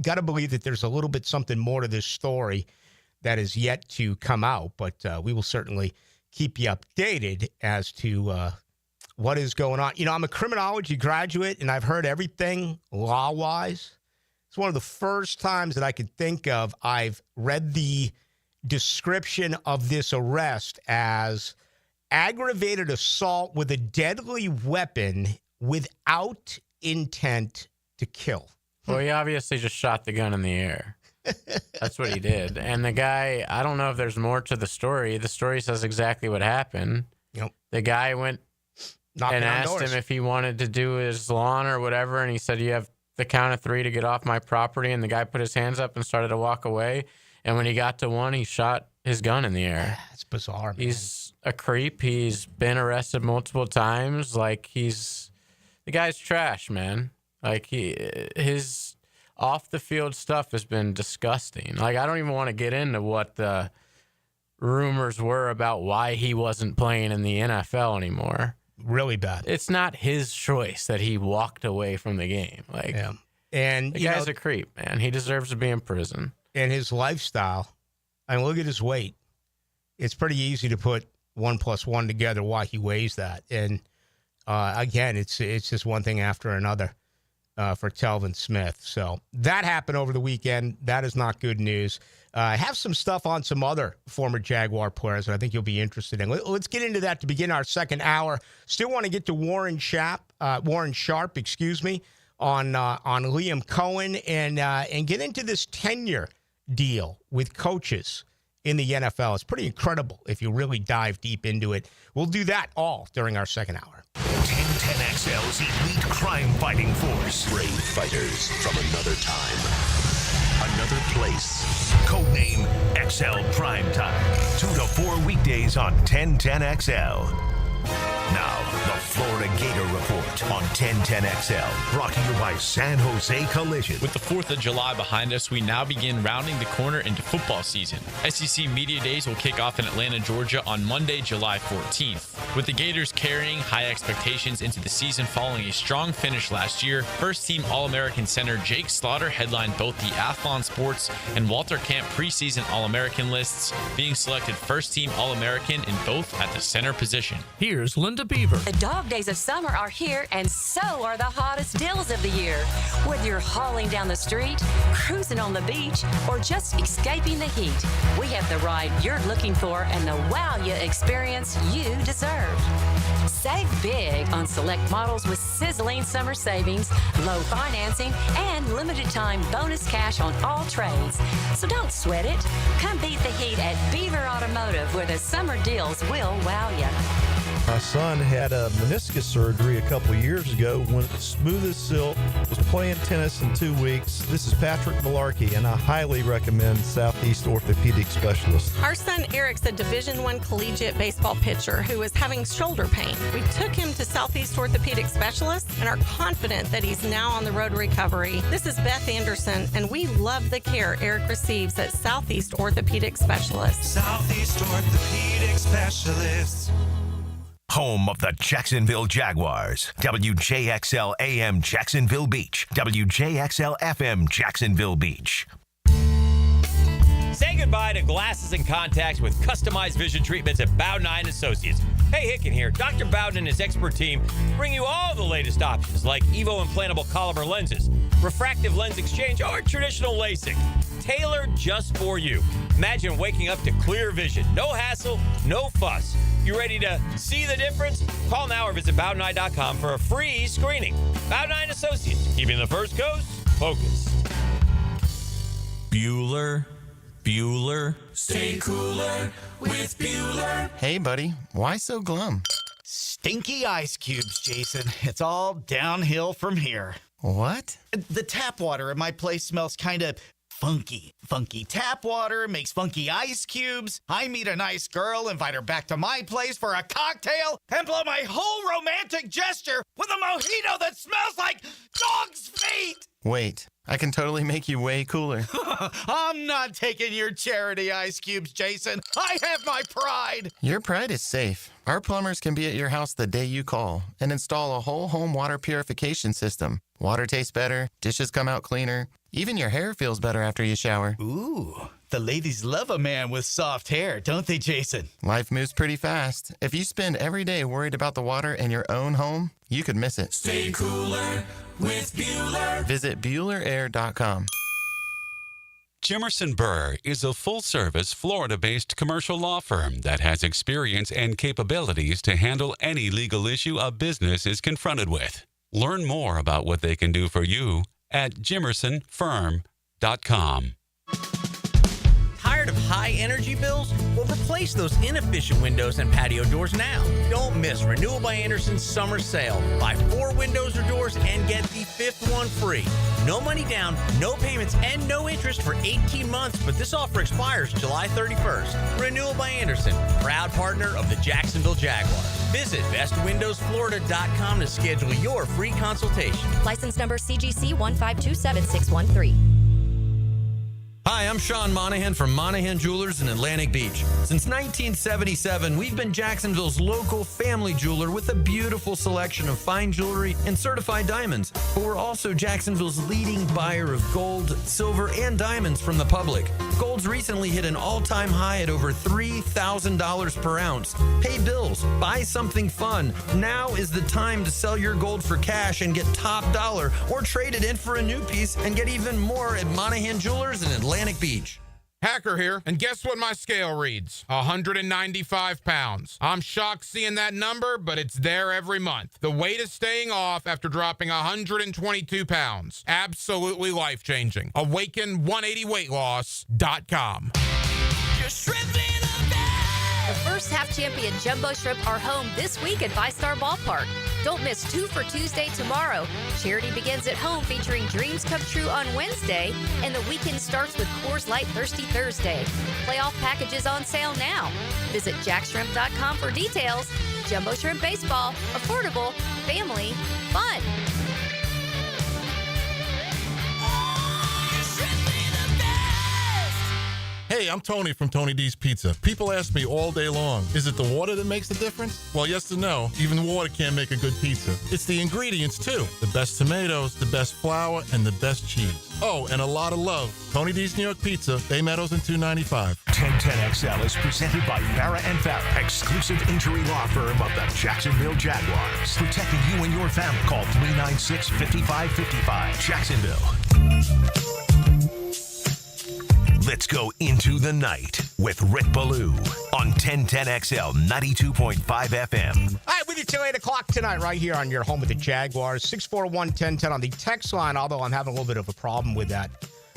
got to believe that there's a little bit something more to this story that is yet to come out. But we will certainly keep you updated as to what is going on. I'm a criminology graduate, and I've heard everything law-wise. It's one of the first times that I can think of I've read the description of this arrest as aggravated assault with a deadly weapon without intent to kill. Well, he obviously just shot the gun in the air. That's what he did. And the guy, I don't know if there's more to the story. The story says exactly what happened. Yep. The guy went and asked him if he wanted to do his lawn or whatever, and he said, you have the count of 3 to get off my property, and the guy put his hands up and started to walk away. And when he got to 1, he shot his gun in the air. It's bizarre, man. He's a creep. He's been arrested multiple times. The guy's trash, man. His off the field stuff has been disgusting. I don't even want to get into what the rumors were about why he wasn't playing in the NFL anymore. Really bad. It's not his choice that he walked away from the game. Yeah. And the guy's a creep, man. He deserves to be in prison. And his lifestyle, look at his weight. It's pretty easy to put 1 + 1 together why he weighs that. And again, it's just one thing after another for Telvin Smith. So that happened over the weekend. That is not good news. I have some stuff on some other former Jaguar players that I think you'll be interested in. Let's get into that to begin our second hour. Still want to get to Warren Sharp, on Liam Cohen and get into this tenure deal with coaches in the NFL. It's pretty incredible if you really dive deep into it. We'll do that all during our second hour. 1010XL's elite crime-fighting force. Brave fighters from another time, another place. Codename XL Primetime. 2 to 4 weekdays on 1010XL. Now, the Florida Gator Report out on 1010XL. Brought to you by San Jose Collision. With the 4th of July behind us, we now begin rounding the corner into football season. SEC Media Days will kick off in Atlanta, Georgia on Monday, July 14th. With the Gators carrying high expectations into the season following a strong finish last year, first-team All-American center Jake Slaughter headlined both the Athlon Sports and Walter Camp preseason All-American lists, being selected first-team All-American in both at the center position. Here's Linda Beaver. The dog days of summer are here, and so are the hottest deals of the year. Whether you're hauling down the street, cruising on the beach, or just escaping the heat, we have the ride you're looking for and the wow you experience you deserve. Save big on select models with sizzling summer savings, low financing, and limited time bonus cash on all trades. So don't sweat it. Come beat the heat at Beaver Automotive, where the summer deals will wow you. My son had a meniscus surgery a couple of years ago. Went smooth as silk, was playing tennis in 2 weeks. This is Patrick Malarkey, and I highly recommend Southeast Orthopedic Specialist. Our son Eric's a Division I collegiate baseball pitcher who is having shoulder pain. We took him to Southeast Orthopedic Specialist and are confident that he's now on the road to recovery. This is Beth Anderson, and we love the care Eric receives at Southeast Orthopedic Specialist. Southeast Orthopedic Specialists. Home of the Jacksonville Jaguars. WJXL AM Jacksonville Beach. WJXL FM Jacksonville Beach. Say goodbye to glasses and contacts with customized vision treatments at Bowden Associates. Hey, Hicken here. Dr. Bowden and his expert team bring you all the latest options like Evo implantable Collamer lenses, refractive lens exchange, or traditional LASIK. Tailored just for you. Imagine waking up to clear vision. No hassle, no fuss. You ready to see the difference? Call now or visit BowdenEye.com for a free screening. Bowden Eye Associates, keeping the First Coast focused. Bueller. Stay cooler with Bueller. Hey, buddy. Why so glum? Stinky ice cubes, Jason. It's all downhill from here. What? The tap water in my place smells kind of funky. Funky tap water makes funky ice cubes. I meet a nice girl, invite her back to my place for a cocktail, and blow my whole romantic gesture with a mojito that smells like dog's feet. Wait, I can totally make you way cooler. I'm not taking your charity ice cubes, Jason. I have my pride. Your pride is safe. Our plumbers can be at your house the day you call and install a whole home water purification system. Water tastes better, dishes come out cleaner, even your hair feels better after you shower. Ooh, the ladies love a man with soft hair, don't they, Jason? Life moves pretty fast. If you spend every day worried about the water in your own home, you could miss it. Stay cooler with Bueller. Visit BuellerAir.com. Jimerson Burr is a full-service, Florida-based commercial law firm that has experience and capabilities to handle any legal issue a business is confronted with. Learn more about what they can do for you at jimersonfirm.com. Tired of high energy bills? Well, replace those inefficient windows and patio doors now. Don't miss Renewal by Anderson's summer sale. Buy 4 windows or doors and get the 5th one free. No money down, no payments, and no interest for 18 months, but this offer expires July 31st. Renewal by Anderson, proud partner of the Jacksonville Jaguars. Visit bestwindowsflorida.com to schedule your free consultation. License number CGC 1527613. Hi, I'm Sean Monahan from Monahan Jewelers in Atlantic Beach. Since 1977, we've been Jacksonville's local family jeweler with a beautiful selection of fine jewelry and certified diamonds. But we're also Jacksonville's leading buyer of gold, silver, and diamonds from the public. Gold's recently hit an all-time high at over $3,000 per ounce. Pay bills, buy something fun. Now is the time to sell your gold for cash and get top dollar, or trade it in for a new piece and get even more at Monahan Jewelers in Atlantic Beach. Hacker here, and guess what my scale reads? 195 pounds. I'm shocked seeing that number, but it's there every month. The weight is staying off after dropping 122 pounds. Absolutely life-changing. Awaken180weightloss.com. The first half champion Jumbo Shrimp are home this week at ViStar Ballpark. Don't miss 2 for Tuesday tomorrow. Charity begins at home featuring Dreams Come True on Wednesday, and the weekend starts with Coors Light Thirsty Thursday. Playoff packages on sale now. Visit jackshrimp.com for details. Jumbo Shrimp Baseball, affordable, family, fun. Hey, I'm Tony from Tony D's Pizza. People ask me all day long, is it the water that makes the difference? Well, yes and no. Even water can't make a good pizza. It's the ingredients, too. The best tomatoes, the best flour, and the best cheese. Oh, and a lot of love. Tony D's New York Pizza, Bay Meadows and 295. 1010XL is presented by Farah and Farah, exclusive injury law firm of the Jacksonville Jaguars. Protecting you and your family. Call 396-5555. Jacksonville. Let's go into the night with Rick Ballou on 1010XL 92.5 FM. All right, with you till 8 o'clock tonight right here on your home of the Jaguars. 641-1010 on the text line, although I'm having a little bit of a problem with that.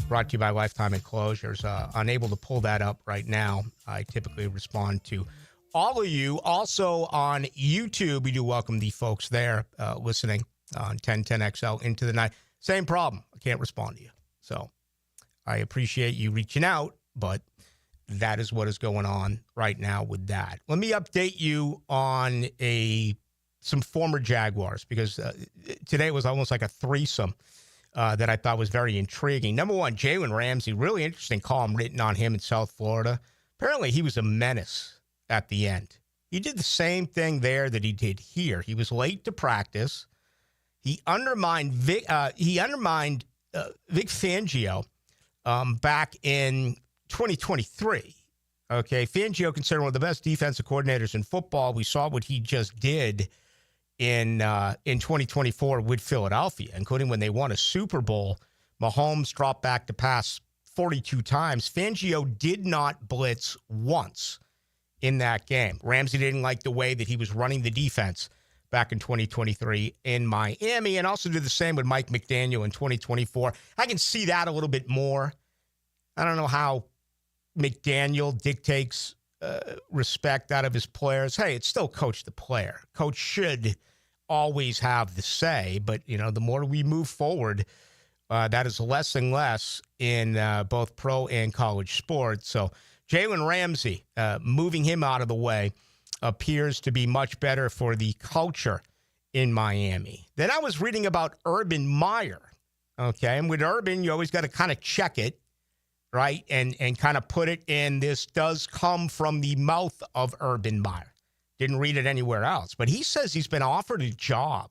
Brought to you by Lifetime Enclosures. Unable to pull that up right now. I typically respond to all of you. Also on YouTube, we do welcome the folks there listening on 1010XL into the night. Same problem. I can't respond to you. So I appreciate you reaching out, but that is what is going on right now with that. Let me update you on some former Jaguars, because today was almost like a threesome that I thought was very intriguing. Number one, Jalen Ramsey, really interesting column written on him in South Florida. Apparently, he was a menace at the end. He did the same thing there that he did here. He was late to practice. He undermined Vic Fangio back in 2023. Okay, Fangio considered one of the best defensive coordinators in football. We saw what he just did in 2024 with Philadelphia, including when they won a Super Bowl. Mahomes dropped back to pass 42 times. Fangio did not blitz once in that game. Ramsey didn't like the way that he was running the defense back in 2023 in Miami, and also did the same with Mike McDaniel in 2024. I can see that a little bit more. I don't know how McDaniel dictates respect out of his players. Hey, it's still coach the player. Coach should always have the say, but, the more we move forward, that is less and less in both pro and college sports. So Jalen Ramsey, moving him out of the way, appears to be much better for the culture in Miami. Then I was reading about Urban Meyer, okay? And with Urban, you always got to kind of check it, right? And kind of put it in, this does come from the mouth of Urban Meyer. Didn't read it anywhere else. But he says he's been offered a job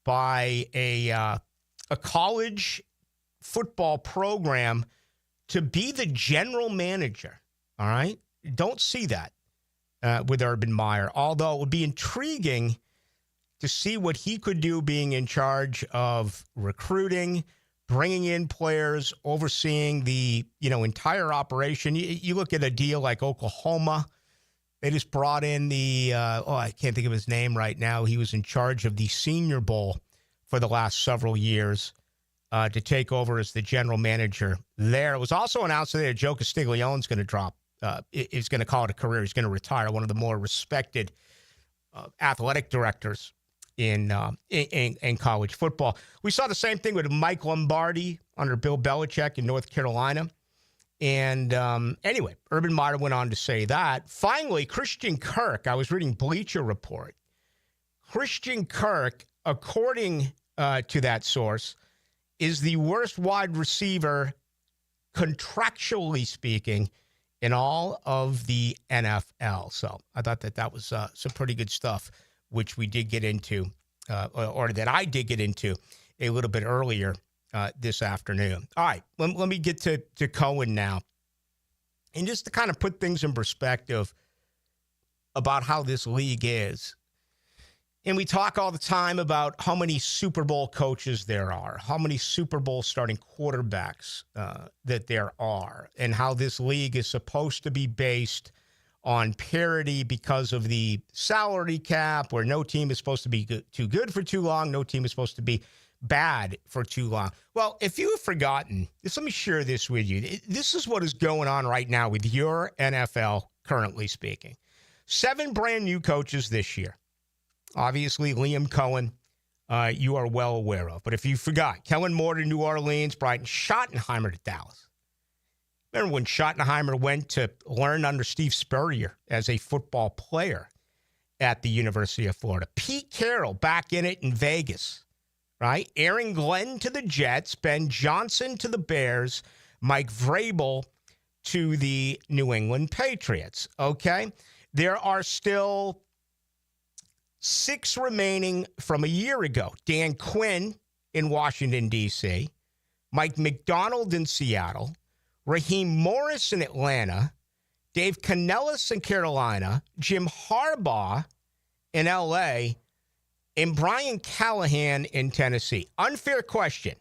by a college football program to be the general manager, all right? Don't see that with Urban Meyer, although it would be intriguing to see what he could do being in charge of recruiting, bringing in players, overseeing the entire operation. You look at a deal like Oklahoma. They just brought in I can't think of his name right now. He was in charge of the Senior Bowl for the last several years to take over as the general manager there. It was also announced that Joe Castiglione's going to drop. He's going to call it a career. He's going to retire. One of the more respected athletic directors in college football. We saw the same thing with Mike Lombardi under Bill Belichick in North Carolina. And anyway, Urban Meyer went on to say that. Finally, Christian Kirk, I was reading Bleacher Report. Christian Kirk, according to that source, is the worst wide receiver, contractually speaking, in all of the NFL. So I thought that was some pretty good stuff, which we did get into, or that I did get into a little bit earlier this afternoon. All right, let me get to Cohen now. And just to kind of put things in perspective about how this league is. And we talk all the time about how many Super Bowl coaches there are, how many Super Bowl starting quarterbacks that there are, and how this league is supposed to be based on parity because of the salary cap, where no team is supposed to be too good for too long, no team is supposed to be bad for too long. Well, if you have forgotten, let me share this with you. This is what is going on right now with your NFL, currently speaking. 7 brand new coaches this year. Obviously, Liam Cohen, you are well aware of. But if you forgot, Kellen Moore to New Orleans, Brian Schottenheimer to Dallas. Remember when Schottenheimer went to learn under Steve Spurrier as a football player? at the University of Florida. Pete Carroll back in it in Vegas, right? Aaron Glenn to the Jets, Ben Johnson to the Bears, Mike Vrabel to the New England Patriots, okay? There are still 6 remaining from a year ago. Dan Quinn in Washington, D.C., Mike McDonald in Seattle, Raheem Morris in Atlanta, Dave Canellis in Carolina, Jim Harbaugh in L.A., and Brian Callahan in Tennessee. Unfair question,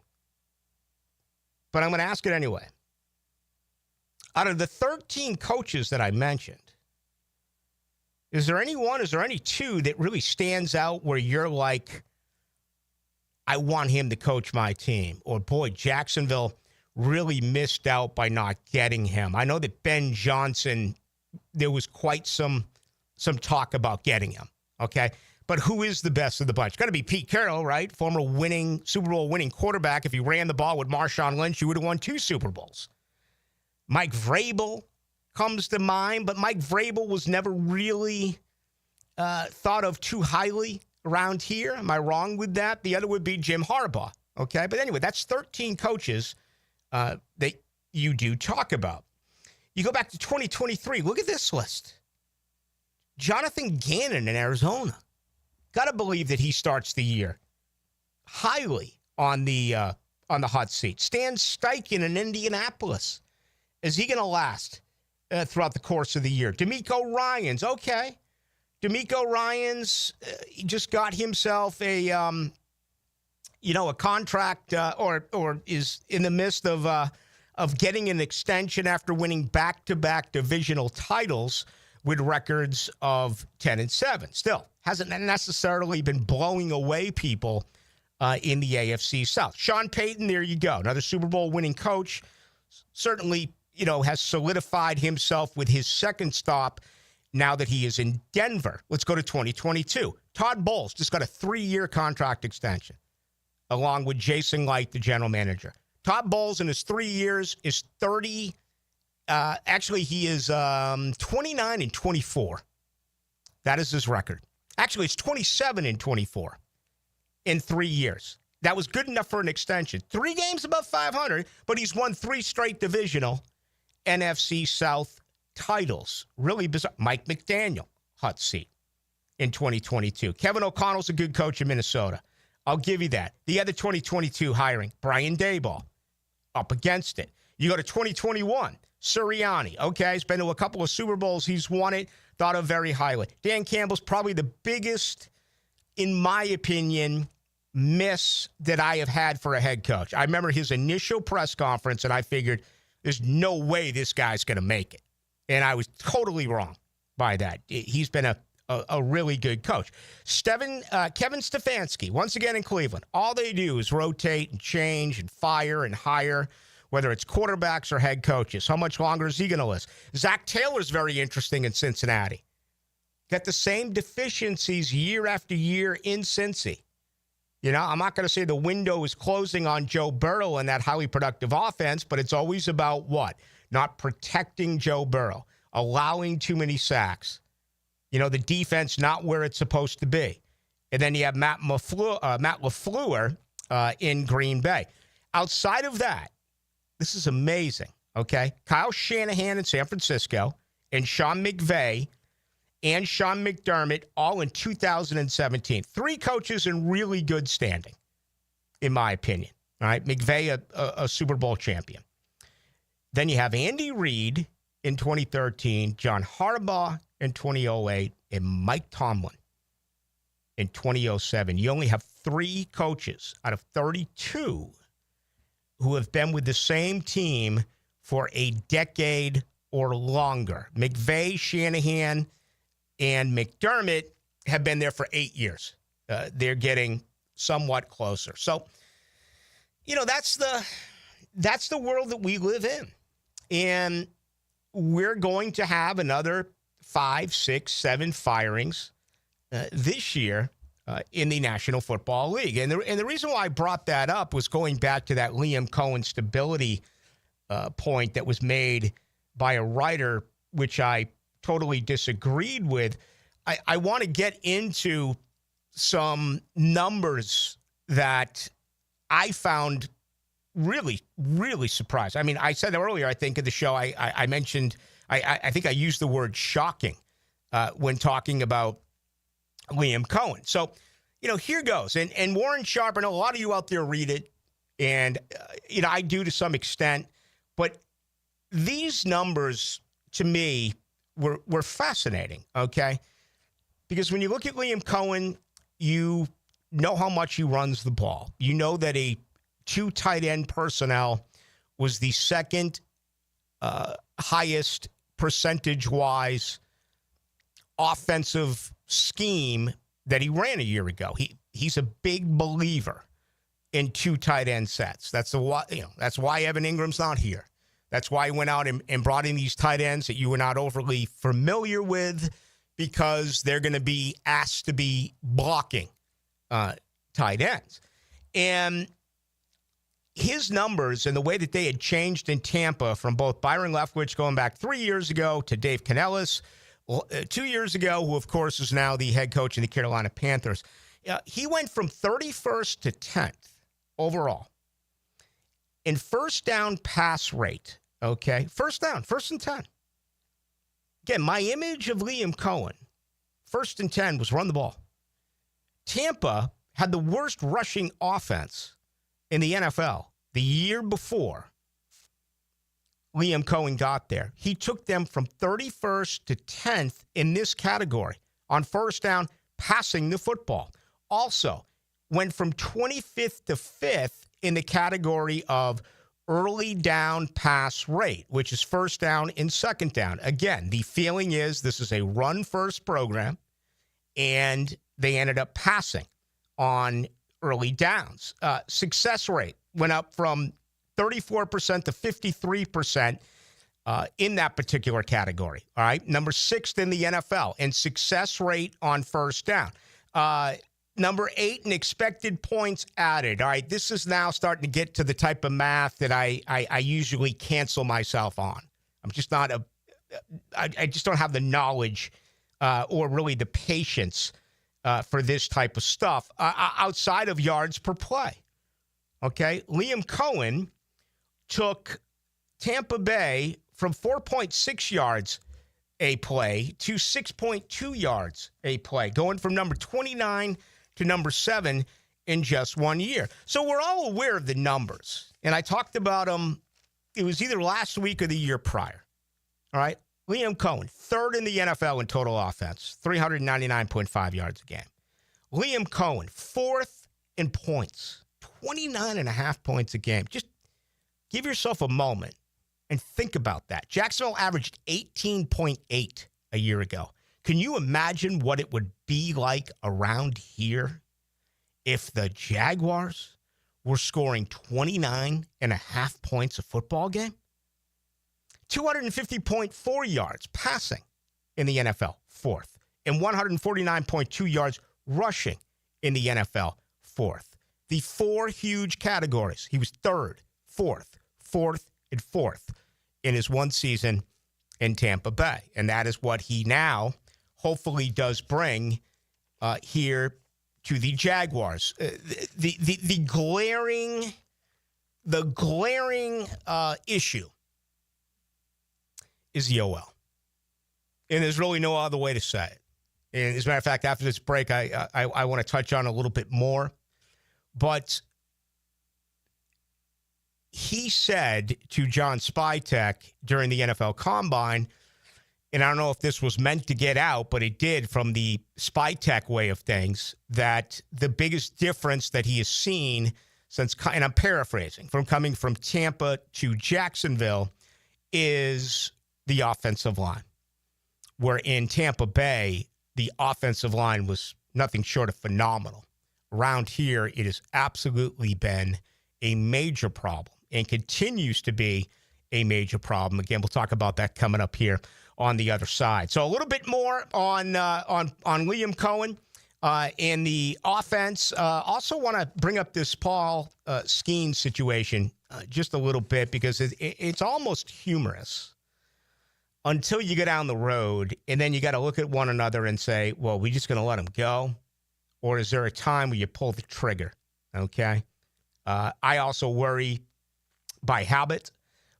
but I'm going to ask it anyway. Out of the 13 coaches that I mentioned, is there any 2 that really stands out where you're like, I want him to coach my team? Or, boy, Jacksonville really missed out by not getting him. I know that Ben Johnson, there was quite some talk about getting him, okay? But who is the best of the bunch? Got to be Pete Carroll, right? Former Super Bowl winning quarterback. If he ran the ball with Marshawn Lynch, you would have won 2 Super Bowls. Mike Vrabel comes to mind, but Mike Vrabel was never really thought of too highly around here. Am I wrong with that? The other would be Jim Harbaugh, okay? But anyway, that's 13 coaches that you do talk about. You go back to 2023. Look at this list. Jonathan Gannon in Arizona. Got to believe that he starts the year highly on the hot seat. Stan Steichen in Indianapolis. Is he going to last throughout the course of the year? DeMeco Ryans, okay. DeMeco Ryans he just got himself a contract or is in the midst of getting an extension after winning back-to-back divisional titles with records of 10-7. Still, hasn't necessarily been blowing away people in the AFC South. Sean Payton, there you go. Another Super Bowl winning coach. Certainly, has solidified himself with his second stop now that he is in Denver. Let's go to 2022. Todd Bowles just got a 3-year contract extension, along with Jason Light, the general manager. Todd Bowles in his 3 years is 30. Actually, he is 29-24. That is his record. Actually, it's 27-24 in 3 years. That was good enough for an extension. 3 games above 500, but he's won 3 straight divisional NFC South titles. Really bizarre. Mike McDaniel, hot seat in 2022. Kevin O'Connell's a good coach in Minnesota. I'll give you that. The other 2022 hiring, Brian Daboll, up against it. You go to 2021, Sirianni. Okay, he's been to a couple of Super Bowls. He's won it, thought of very highly. Dan Campbell's probably the biggest, in my opinion, miss that I have had for a head coach. I remember his initial press conference, and I figured, there's no way this guy's going to make it. And I was totally wrong by that. He's been a really good coach. Kevin Stefanski, once again in Cleveland. All they do is rotate and change and fire and hire, whether it's quarterbacks or head coaches. How much longer is he going to last? Zach Taylor's very interesting in Cincinnati. Got the same deficiencies year after year in Cincy. I'm not going to say the window is closing on Joe Burrow and that highly productive offense, but it's always about what? Not protecting Joe Burrow, allowing too many sacks. The defense not where it's supposed to be. And then you have Matt LaFleur in Green Bay. Outside of that, this is amazing, okay? Kyle Shanahan in San Francisco and Sean McVay and Sean McDermott, all in 2017. 3 coaches in really good standing, in my opinion. All right, McVay, a Super Bowl champion. Then you have Andy Reid in 2013, John Harbaugh in 2008, and Mike Tomlin in 2007. You only have 3 coaches out of 32 who have been with the same team for a decade or longer. McVay, Shanahan, and McDermott have been there for 8 years. They're getting somewhat closer. So, that's the world that we live in. And we're going to have another 5, 6, 7 firings this year in the National Football League. And the reason why I brought that up was going back to that Liam Cohen stability point that was made by a writer, which I totally disagreed with. I want to get into some numbers that I found really, really surprised. I mean, I said earlier, I think in the show, I mentioned, I think I used the word shocking when talking about Liam Cohen. So, here goes. And Warren Sharp, I know a lot of you out there read it, and, I do to some extent. But these numbers, to me, were fascinating, okay? Because when you look at Liam Cohen, you know how much he runs the ball. You know that a 2 tight end personnel was the second highest percentage-wise offensive scheme that he ran a year ago. He's a big believer in 2 tight end sets. That's why Evan Ingram's not here. That's why he went out and brought in these tight ends that you were not overly familiar with, because they're going to be asked to be blocking tight ends. And his numbers and the way that they had changed in Tampa from both Byron Leftwich going back 3 years ago to Dave Canellis 2 years ago, who, of course, is now the head coach of the Carolina Panthers. He went from 31st to 10th overall in first down pass rate, okay? First and 10. Again, my image of Liam Cohen, 1st and 10, was run the ball. Tampa had the worst rushing offense in the NFL the year before Liam Cohen got there. He took them from 31st to 10th in this category on first down, passing the football. Also, went from 25th to 5th in the category of early down pass rate, which is first down and second down. Again, the feeling is this is a run-first program, and they ended up passing on early downs. Success rate went up from 34% to 53% in that particular category. All right. Number 6th in the NFL in success rate on first down. Number 8 in expected points added. All right. This is now starting to get to the type of math that I usually cancel myself on. I'm just not I just don't have the knowledge or really the patience for this type of stuff outside of yards per play. Okay. Liam Cohen took Tampa Bay from 4.6 yards a play to 6.2 yards a play, going from number 29 to number 7 in just 1 year. So we're all aware of the numbers, and I talked about them. It was either last week or the year prior. All right. Liam Cohen, 3rd in the NFL in total offense, 399.5 yards a game. Liam Cohen, 4th in points, 29.5 points a game. Just give yourself a moment and think about that. Jacksonville averaged 18.8 a year ago. Can you imagine what it would be like around here if the Jaguars were scoring 29.5 points a football game? 250.4 yards passing in the NFL, 4th. And 149.2 yards rushing in the NFL, 4th. The 4 huge categories. He was 3rd, 4th, and 4th in his 1 season in Tampa Bay. And that is what he now hopefully does bring here to the Jaguars. The glaring issue is the OL. And there's really no other way to say it. And as a matter of fact, after this break, I want to touch on a little bit more. But he said to John Spytek during the NFL Combine, and I don't know if this was meant to get out, but it did from the Spytek way of things, that the biggest difference that he has seen since, and I'm paraphrasing, from coming from Tampa to Jacksonville is the offensive line. Where in Tampa Bay, the offensive line was nothing short of phenomenal. Around here, it has absolutely been a major problem and continues to be a major problem. Again, we'll talk about that coming up here on the other side. So a little bit more on Liam Cohen and the offense. Also want to bring up this Paul Skeens situation just a little bit because it's almost humorous. until you go down the road, and then you got to look at one another and say, well, we just going to let him go? Or is there a time where you pull the trigger? Okay. I also worry by habit,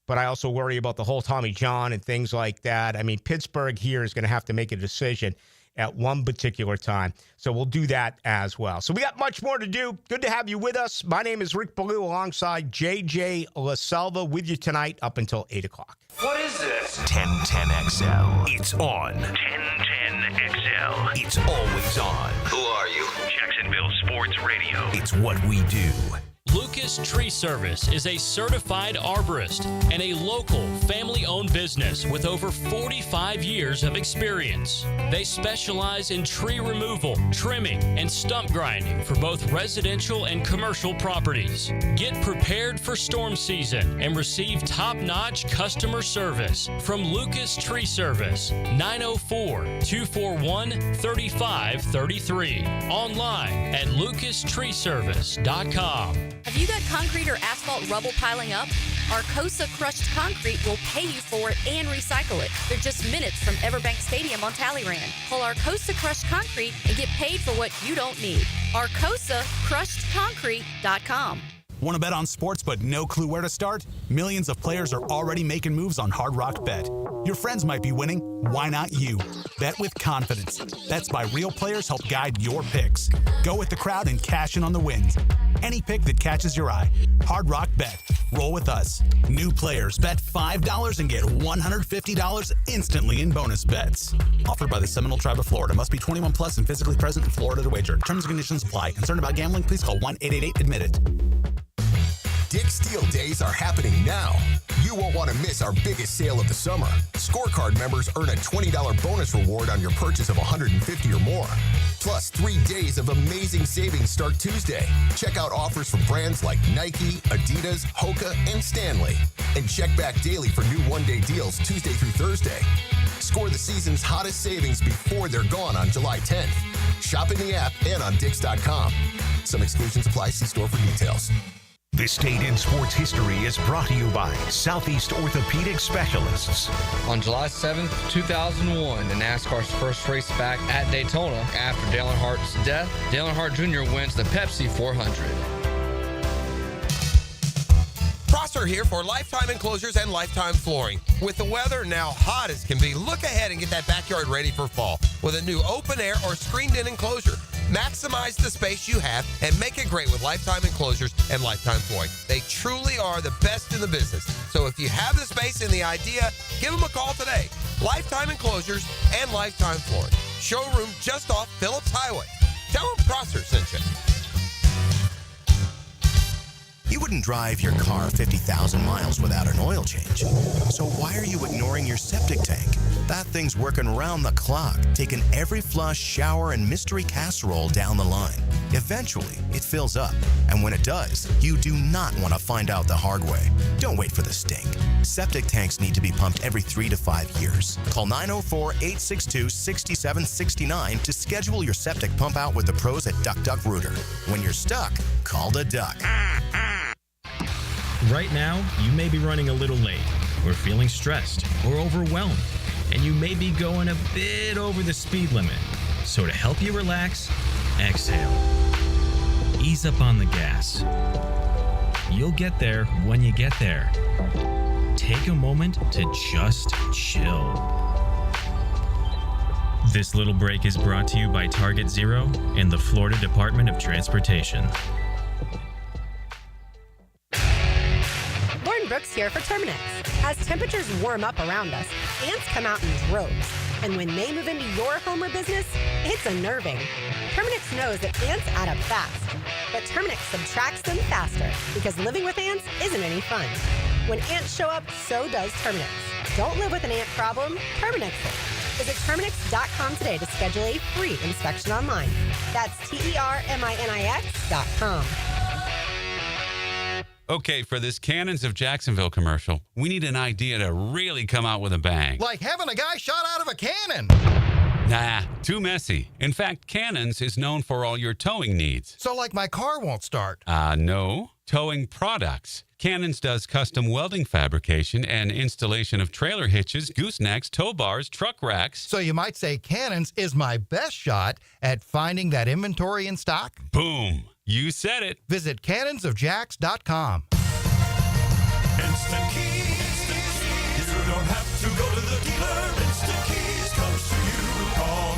but I also worry about the whole Tommy John and things like that. I mean, Pittsburgh here is going to have to make a decision at one particular time. So we'll do that as well. So we got much more to do. Good to have you with us. My name is Rick Ballou alongside JJ LaSalva with you tonight up until 8 o'clock. What is this? 1010XL. It's on. 1010XL. It's always on. Who are you? Jacksonville Sports Radio. It's what we do. Lucas Tree Service is a certified arborist and a local family-owned business with over 45 years of experience. They specialize in tree removal, trimming, and stump grinding for both residential and commercial properties. Get prepared for storm season and receive top-notch customer service from Lucas Tree Service, 904-241-3533. Online at lucastreeservice.com. Have you got concrete or asphalt rubble piling up? Arcosa Crushed Concrete will pay you for it and recycle it. They're just minutes from Everbank Stadium on Talleyrand. Call Arcosa Crushed Concrete and get paid for what you don't need. ArcosaCrushedConcrete.com. Want to bet on sports but no clue where to start? Millions of players are already making moves on Hard Rock Bet. Your friends might be winning. Why not you? Bet with confidence. Bets by real players help guide your picks. Go with the crowd and cash in on the wins. Any pick that catches your eye. Hard Rock Bet. Roll with us. New players bet $5 and get $150 instantly in bonus bets. Offered by the Seminole Tribe of Florida. Must be 21 plus and physically present in Florida to wager. Terms and conditions apply. Concerned about gambling? Please call 1-888-ADMIT-IT. Dick Steele Days are happening now. You won't want to miss our biggest sale of the summer. Scorecard members earn a $20 bonus reward on your purchase of $150 or more. Plus 3 days of amazing savings start Tuesday. Check out offers from brands like Nike, Adidas, Hoka, and Stanley. And check back daily for new one-day deals Tuesday through Thursday. Score the season's hottest savings before they're gone on July 10th. Shop in the app and on Dix.com. Some exclusions apply. See store for details. This Day in Sports History is brought to you by Southeast Orthopedic Specialists. On July 7th, 2001, the NASCAR's first race back at Daytona after Dale Earnhardt's death, Dale Earnhardt Jr. wins the Pepsi 400. Prosser here for Lifetime Enclosures and Lifetime Flooring. With the weather now hot as can be, look ahead and get that backyard ready for fall with a new open air or screened-in enclosure. Maximize the space you have and make it great with Lifetime Enclosures and Lifetime Flooring. They truly are the best in the business. So if you have the space and the idea, give them a call today. Lifetime Enclosures and Lifetime Flooring. Showroom just off Phillips Highway. Tell them Prosser sent you. You wouldn't drive your car 50,000 miles without an oil change. So why are you ignoring your septic tank? That thing's working around the clock, taking every flush, shower, and mystery casserole down the line. Eventually, it fills up. And when it does, you do not want to find out the hard way. Don't wait for the stink. Septic tanks need to be pumped every 3 to 5 years. Call 904-862-6769 to schedule your septic pump out with the pros at Duck Duck Rooter. When you're stuck, call the Duck. Right now, you may be running a little late, or feeling stressed, or overwhelmed, and you may be going a bit over the speed limit. So to help you relax, exhale. Ease up on the gas. You'll get there when you get there. Take a moment to just chill. This little break is brought to you by Target Zero and the Florida Department of Transportation. Brooks here for Terminix. As temperatures warm up around us, ants come out in droves. And when they move into your home or business, it's unnerving. Terminix knows that ants add up fast, but Terminix subtracts them faster because living with ants isn't any fun. When ants show up, so does Terminix. Don't live with an ant problem, Terminix it. Visit Terminix.com today to schedule a free inspection online. That's TERMINIX.com. Okay, for this Cannons of Jacksonville commercial, we need an idea to really come out with a bang. Like having a guy shot out of a cannon. Nah, too messy. In fact, Cannons is known for all your towing needs. So like my car won't start. No. towing products. Cannons does custom welding fabrication and installation of trailer hitches, goosenecks, tow bars, truck racks. So you might say Cannons is my best shot at finding that inventory in stock? Boom. You said it. Visit cannonsofjacks.com. Instant Keys. You don't have to go to the dealer. Instant Keys comes to you. Call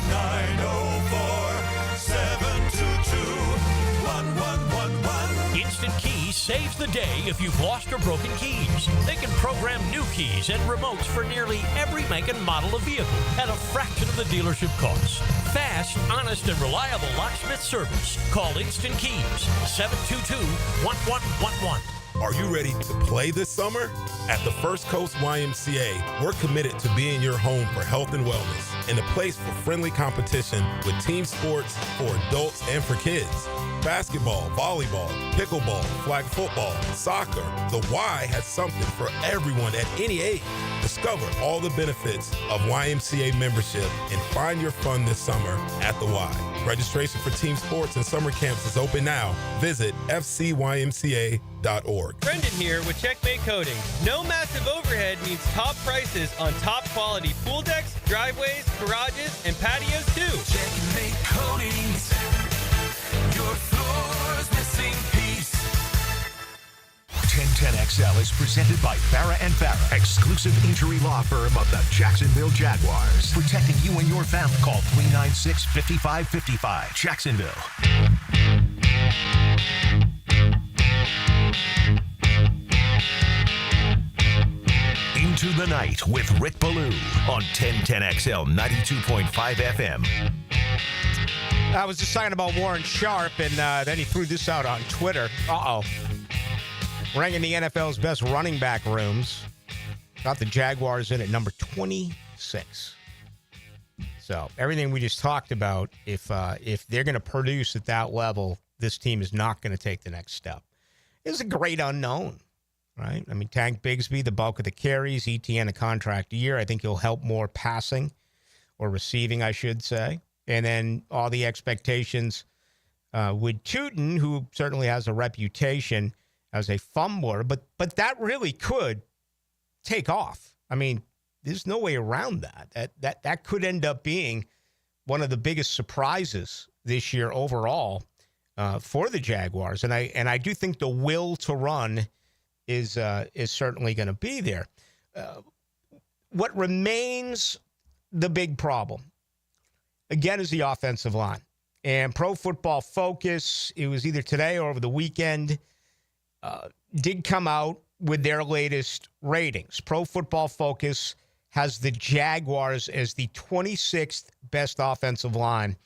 904-722-1111. Instant Keys saves the day if you've lost or broken keys. They can program new keys and remotes for nearly every make and model of vehicle at a fraction of the dealership cost. Fast, honest, and reliable locksmith service. Call Instant Keys, 722-1111. Are you ready to play this summer? At the First Coast YMCA, we're committed to being your home for health and wellness and a place for friendly competition with team sports for adults and for kids. Basketball, volleyball, pickleball, flag football, soccer. The Y has something for everyone at any age. Discover all the benefits of YMCA membership and find your fun this summer at the Y. Registration for team sports and summer camps is open now. Visit fcymca.org. Brendan here with Checkmate Coating. No massive overhead means top prices on top quality pool decks, driveways, garages, and patios too. Checkmate Coatings. Your floor's missing piece. 1010XL is presented by Farah & Farah, exclusive injury law firm of the Jacksonville Jaguars. Protecting you and your family. Call 396-5555. Jacksonville. Into the Night with Rick Ballou on 1010XL 92.5 FM. I was just talking about Warren Sharp, and then he threw this out on Twitter. Ranking the NFL's best running back rooms. Got the Jaguars in at number 26. So everything we just talked about, if they're going to produce at that level, this team is not going to take the next step. It's a great unknown, right? I mean, Tank Bigsby, the bulk of the carries, ETN a contract year. I think he'll help more passing or receiving, I should say. And then all the expectations with Tootin, who certainly has a reputation as a fumbler, but that really could take off. I mean, there's no way around that. That could end up being one of the biggest surprises this year overall for the Jaguars. And I do think the will to run is certainly going to be there. What remains the big problem, again, is the offensive line. And Pro Football Focus, it was either today or over the weekend, did come out with their latest ratings. Pro Football Focus has the Jaguars as the 26th best offensive line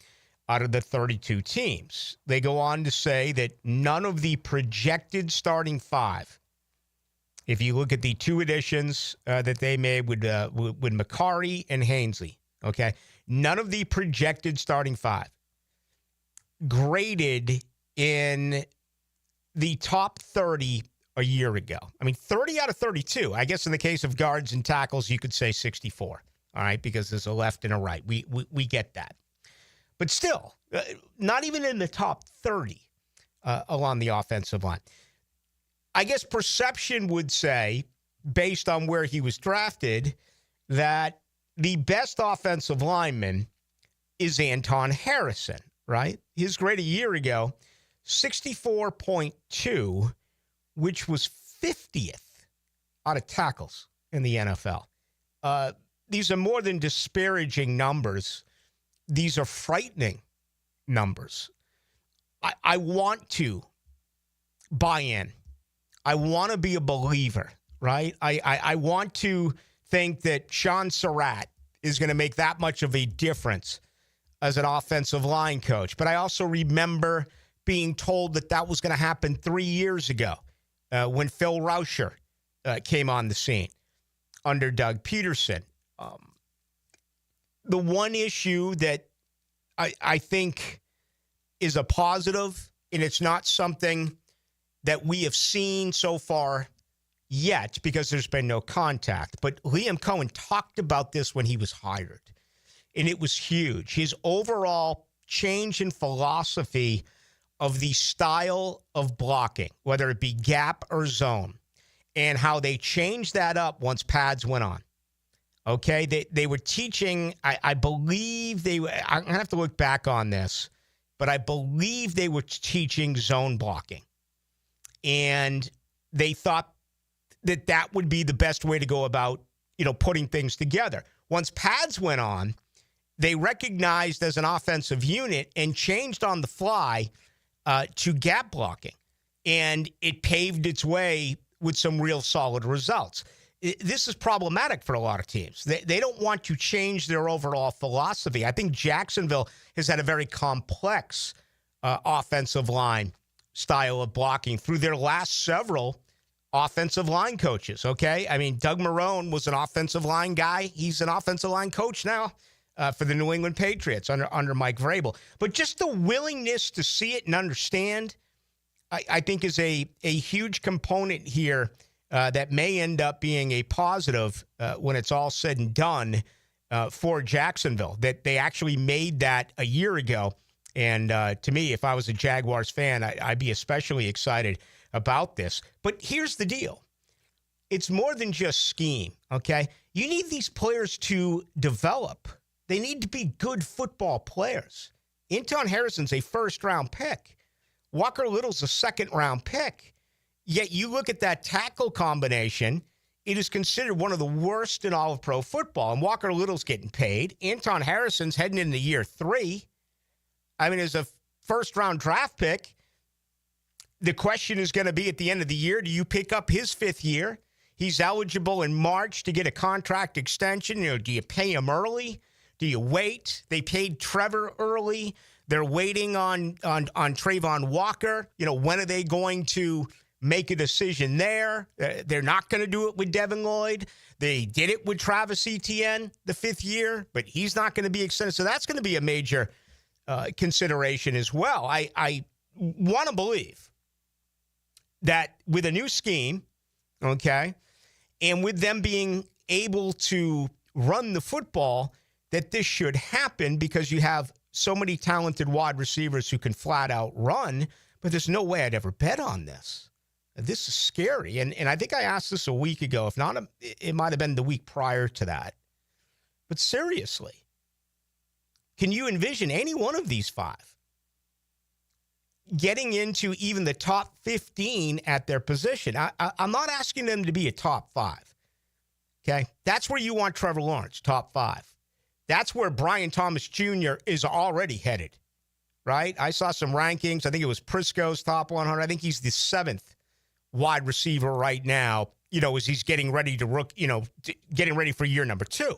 out of the 32 teams. They go on to say that none of the projected starting five, if you look at the two additions that they made with Macari and Hainsley, okay, none of the projected starting five graded in the top 30 a year ago. I mean, 30 out of 32. I guess in the case of guards and tackles, you could say 64, all right, because there's a left and a right. We get that. But still, not even in the top 30 along the offensive line. I guess perception would say, based on where he was drafted, that the best offensive lineman is Anton Harrison, right? His grade a year ago, 64.2, which was 50th out of tackles in the NFL. These are more than disparaging numbers. These are frightening numbers. I want to buy in. I want to be a believer, right? I want to think that Sean Surratt is going to make that much of a difference as an offensive line coach. But I also remember being told that was going to happen 3 years ago when Phil Rauscher came on the scene under Doug Peterson. The one issue that I think is a positive, and it's not something that we have seen so far yet because there's been no contact. But Liam Cohen talked about this when he was hired, and it was huge. His overall change in philosophy of the style of blocking, whether it be gap or zone, and how they changed that up once pads went on. Okay, they were teaching, I believe I'm going to have to look back on this, but I believe they were teaching zone blocking. And they thought that would be the best way to go about, putting things together. Once pads went on, they recognized as an offensive unit and changed on the fly to gap blocking. And it paved its way with some real solid results. This is problematic for a lot of teams. They don't want to change their overall philosophy. I think Jacksonville has had a very complex offensive line style of blocking through their last several offensive line coaches, okay? I mean, Doug Marrone was an offensive line guy. He's an offensive line coach now for the New England Patriots under Mike Vrabel. But just the willingness to see it and understand, I think, is a huge component here that may end up being a positive when it's all said and done for Jacksonville, that they actually made that a year ago. And to me, if I was a Jaguars fan, I'd be especially excited about this. But here's the deal. It's more than just scheme, okay? You need these players to develop. They need to be good football players. Anton Harrison's a first-round pick. Walker Little's a second-round pick. Yet you look at that tackle combination, it is considered one of the worst in all of pro football. And Walker Little's getting paid. Anton Harrison's heading into year 3. I mean, as a first-round draft pick, the question is going to be at the end of the year, do you pick up his 5th year? He's eligible in March to get a contract extension. Do you pay him early? Do you wait? They paid Trevor early. They're waiting on Trayvon Walker. When are they going to make a decision there? They're not going to do it with Devin Lloyd. They did it with Travis Etienne the 5th year, but he's not going to be extended. So that's going to be a major consideration as well. I want to believe that with a new scheme, okay, and with them being able to run the football, that this should happen because you have so many talented wide receivers who can flat out run, but there's no way I'd ever bet on this. This is scary. And I think I asked this a week ago. If not, it might have been the week prior to that. But seriously, can you envision any one of these 5 getting into even the top 15 at their position? I'm not asking them to be a top 5. Okay? That's where you want Trevor Lawrence, top 5. That's where Brian Thomas Jr. is already headed, right? I saw some rankings. I think it was Prisco's top 100. I think he's the 7th wide receiver right now, as he's getting ready to getting ready for year number 2.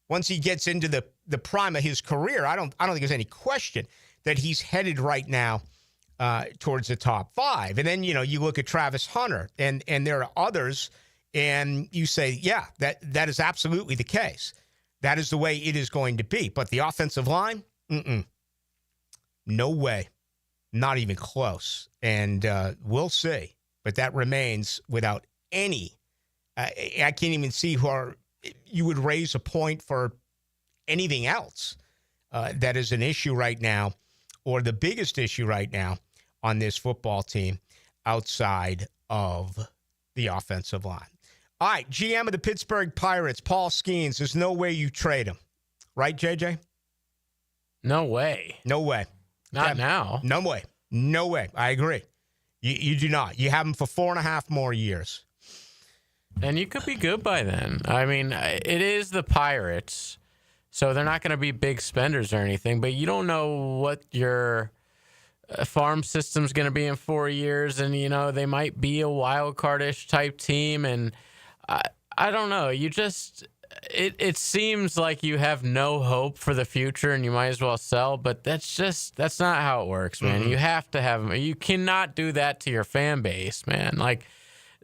Once he gets into the prime of his career, I don't think there's any question that he's headed right now towards the top 5. And then, you look at Travis Hunter and there are others, and you say, yeah, that is absolutely the case. That is the way it is going to be. But the offensive line, no way. Not even close. And we'll see. But that remains without any. I can't even see you would raise a point for anything else that is an issue right now, or the biggest issue right now on this football team outside of the offensive line. All right, GM of the Pittsburgh Pirates, Paul Skeens, there's no way you trade him. Right, JJ? No way. No way. Not now. No way. No way. I agree. You do not. You have him for 4.5 more years. And you could be good by then. I mean, it is the Pirates, so they're not going to be big spenders or anything, but you don't know what your farm system's going to be in 4 years, and, they might be a wild card-ish type team, and I don't know. You just it seems like you have no hope for the future and you might as well sell, but that's not how it works, man. You have to have, you cannot do that to your fan base, man. Like,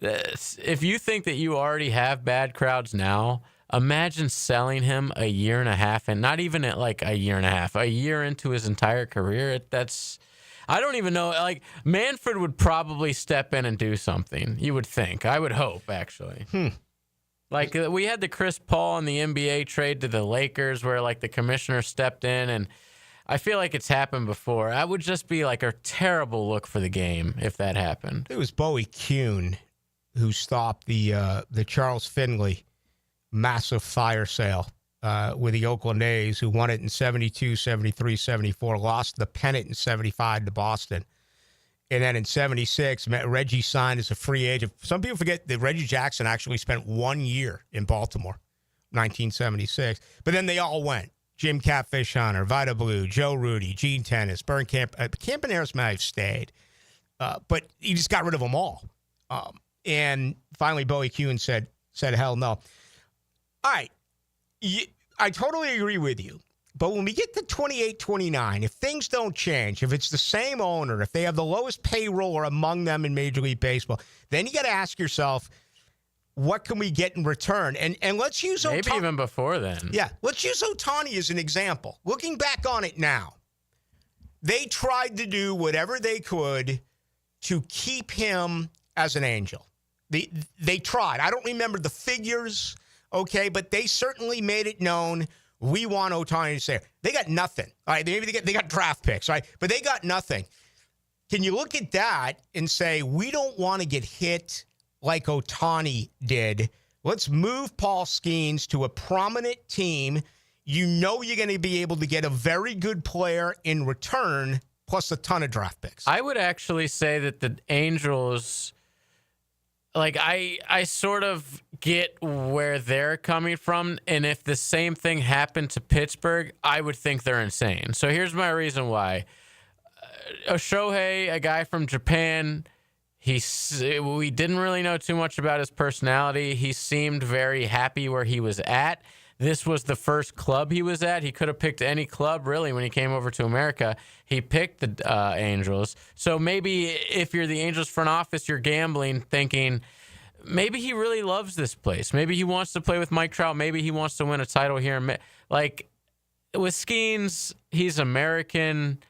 if you think that you already have bad crowds now, imagine selling him a year and a half, and not even at like a year and a half, a year into his entire career. I don't even know. Like, Manfred would probably step in and do something. You would think. I would hope, actually. Like, we had the Chris Paul and the NBA trade to the Lakers where, like, the commissioner stepped in, and I feel like it's happened before. That would just be like a terrible look for the game if that happened. It was Bowie Kuhn who stopped the Charles Finley massive fire sale with the Oakland A's, who won it in 72, 73, 74, lost the pennant in 75 to Boston. And then in 76, Reggie signed as a free agent. Some people forget that Reggie Jackson actually spent 1 year in Baltimore, 1976. But then they all went. Jim Catfish Hunter, Vida Blue, Joe Rudy, Gene Tennis, Campaneris may have stayed. But he just got rid of them all. And finally, Bowie Kuhn said, hell no. All right. I totally agree with you. But when we get to 28-29, if things don't change, if it's the same owner, if they have the lowest payroll or among them in Major League Baseball, then you got to ask yourself, what can we get in return? And let's use Ohtani. Maybe even before then. Yeah, let's use Ohtani as an example. Looking back on it now, they tried to do whatever they could to keep him as an Angel. They tried. I don't remember the figures, okay, but they certainly made it known, we want Ohtani to stay. They got nothing. All right, maybe they got draft picks, right? But they got nothing. Can you look at that and say, we don't want to get hit like Ohtani did? Let's move Paul Skeens to a prominent team. You know you're going to be able to get a very good player in return, plus a ton of draft picks. I would actually say that the Angels, like, I sort of get where they're coming from, and if the same thing happened to Pittsburgh, I would think they're insane. So here's my reason why. Shohei, a guy from Japan, we didn't really know too much about his personality. He seemed very happy where he was at. This was the first club he was at. He could have picked any club, really, when he came over to America. He picked the Angels. So maybe if you're the Angels front office, you're gambling, thinking maybe he really loves this place. Maybe he wants to play with Mike Trout. Maybe he wants to win a title here. Like, with Skeens, he's American.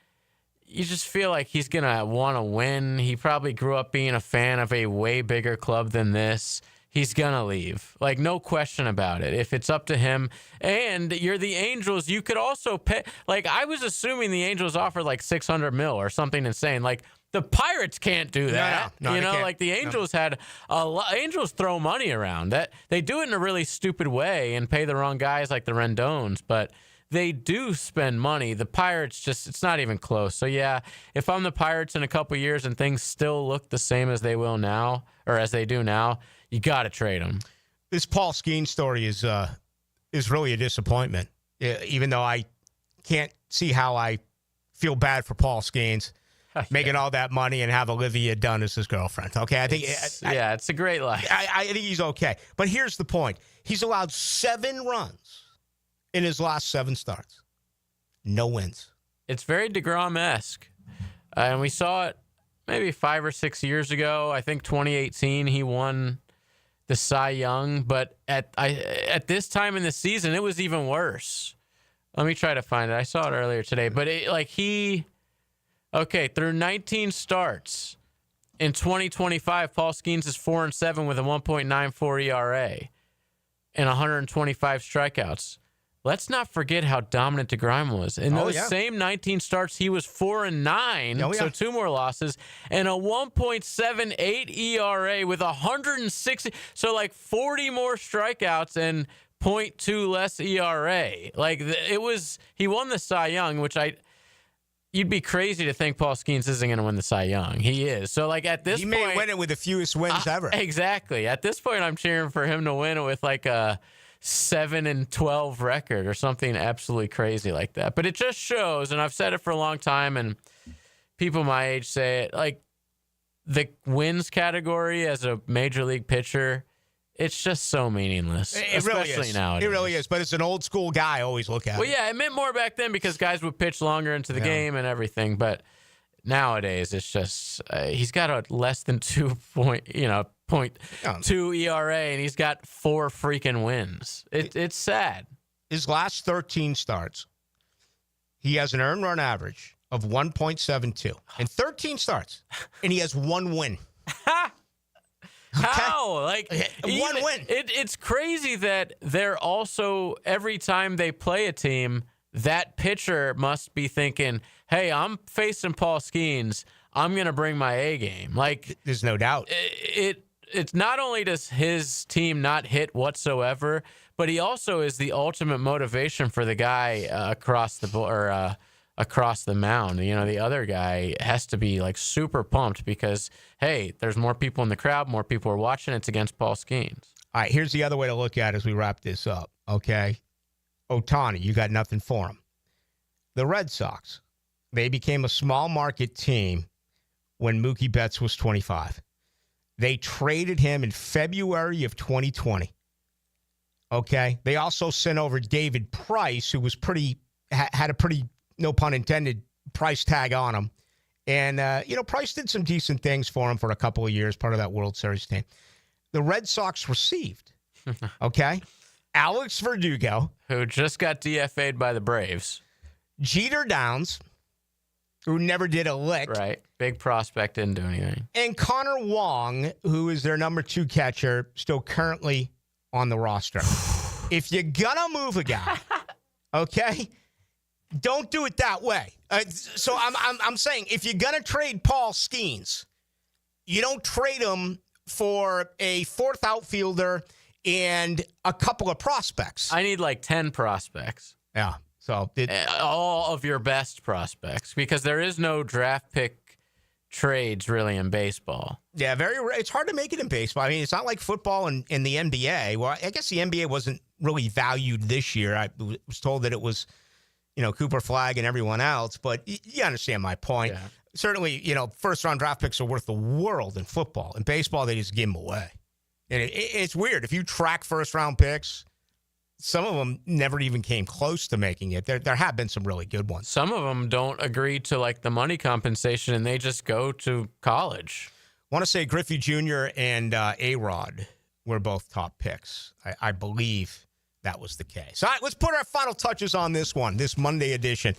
You just feel like he's going to want to win. He probably grew up being a fan of a way bigger club than this. He's going to leave. Like, no question about it. If it's up to him and you're the Angels, you could also pay. Like, I was assuming the Angels offered like $600 million or something insane. Like, the Pirates can't do that. No, you know, like the Angels had a lot. Angels throw money around. That they do it in a really stupid way and pay the wrong guys like the Rendones, but they do spend money. The Pirates it's not even close. So yeah, if I'm the Pirates in a couple years and things still look the same as they will now, or as they do now, you got to trade them. This Paul Skeens story is really a disappointment. Even though I can't see how I feel bad for Paul Skeens making all that money and have Olivia Dunn as his girlfriend. Okay, I think it's a great life. I think he's okay. But here's the point: he's allowed 7 runs in his last 7 starts, no wins. It's very DeGrom-esque, and we saw it maybe 5 or 6 years ago. I think 2018 he won the Cy Young, but at this time in the season, it was even worse. Let me try to find it. I saw it earlier today, but through 19 starts in 2025, Paul Skeens is 4-7 with a 1.94 ERA and 125 strikeouts. Let's not forget how dominant DeGrom was. In those same 19 starts, he was 4-9, so 2 more losses, and a 1.78 ERA with 160, so like 40 more strikeouts and 0.2 less ERA. Like he won the Cy Young, which you'd be crazy to think Paul Skeens isn't going to win the Cy Young. He is. So like at this point, he may win it with the fewest wins ever. Exactly. At this point, I'm cheering for him to win it with like a 7-12 record or something absolutely crazy like that. But it just shows, and I've said it for a long time, and people my age say it, like the wins category as a major league pitcher, it's just so meaningless. It really is. Nowadays. It really is. But it's an old school guy. I always look at it. Well, yeah, it meant more back then because guys would pitch longer into the game and everything. But nowadays, it's just he's got a less than 0.2 ERA, and he's got 4 freaking wins. It's sad. His last 13 starts, he has an earned run average of 1.72 in 13 starts, and he has 1 win. How? Like one win. It's crazy that they're also, every time they play a team, that pitcher must be thinking, hey, I'm facing Paul Skeens. I'm going to bring my A game. Like, there's no doubt. It's not only does his team not hit whatsoever, but he also is the ultimate motivation for the guy across the mound. You know, the other guy has to be like super pumped because, hey, there's more people in the crowd, more people are watching. It's against Paul Skeens. All right, here's the other way to look at it as we wrap this up, okay? Ohtani, you got nothing for him. The Red Sox, they became a small market team when Mookie Betts was 25. They traded him in February of 2020. Okay? They also sent over David Price, who was had a pretty, no pun intended, price tag on him. And, Price did some decent things for him for a couple of years, part of that World Series team. The Red Sox received, okay, Alex Verdugo, who just got DFA'd by the Braves. Jeter Downs, who never did a lick. Right. Big prospect, didn't do anything. And Connor Wong, who is their number 2 catcher, still currently on the roster. If you're going to move a guy, okay, don't do it that way. So I'm saying if you're going to trade Paul Skeens, you don't trade him for a 4th outfielder and a couple of prospects. I need like 10 prospects. Yeah. So all of your best prospects, because there is no draft pick trades really in baseball. Yeah, very rare. It's hard to make it in baseball. I mean, it's not like football and the NBA. Well, I guess the NBA wasn't really valued this year. I was told that it was, Cooper Flagg and everyone else, but you understand my point. Yeah. Certainly, first-round draft picks are worth the world in football. In baseball, they just give them away. And it's weird. If you track first-round picks, some of them never even came close to making it. There have been some really good ones. Some of them don't agree to, like, the money compensation, and they just go to college. I want to say Griffey Jr. and A-Rod were both top picks. I believe that was the case. All right, let's put our final touches on this one, this Monday edition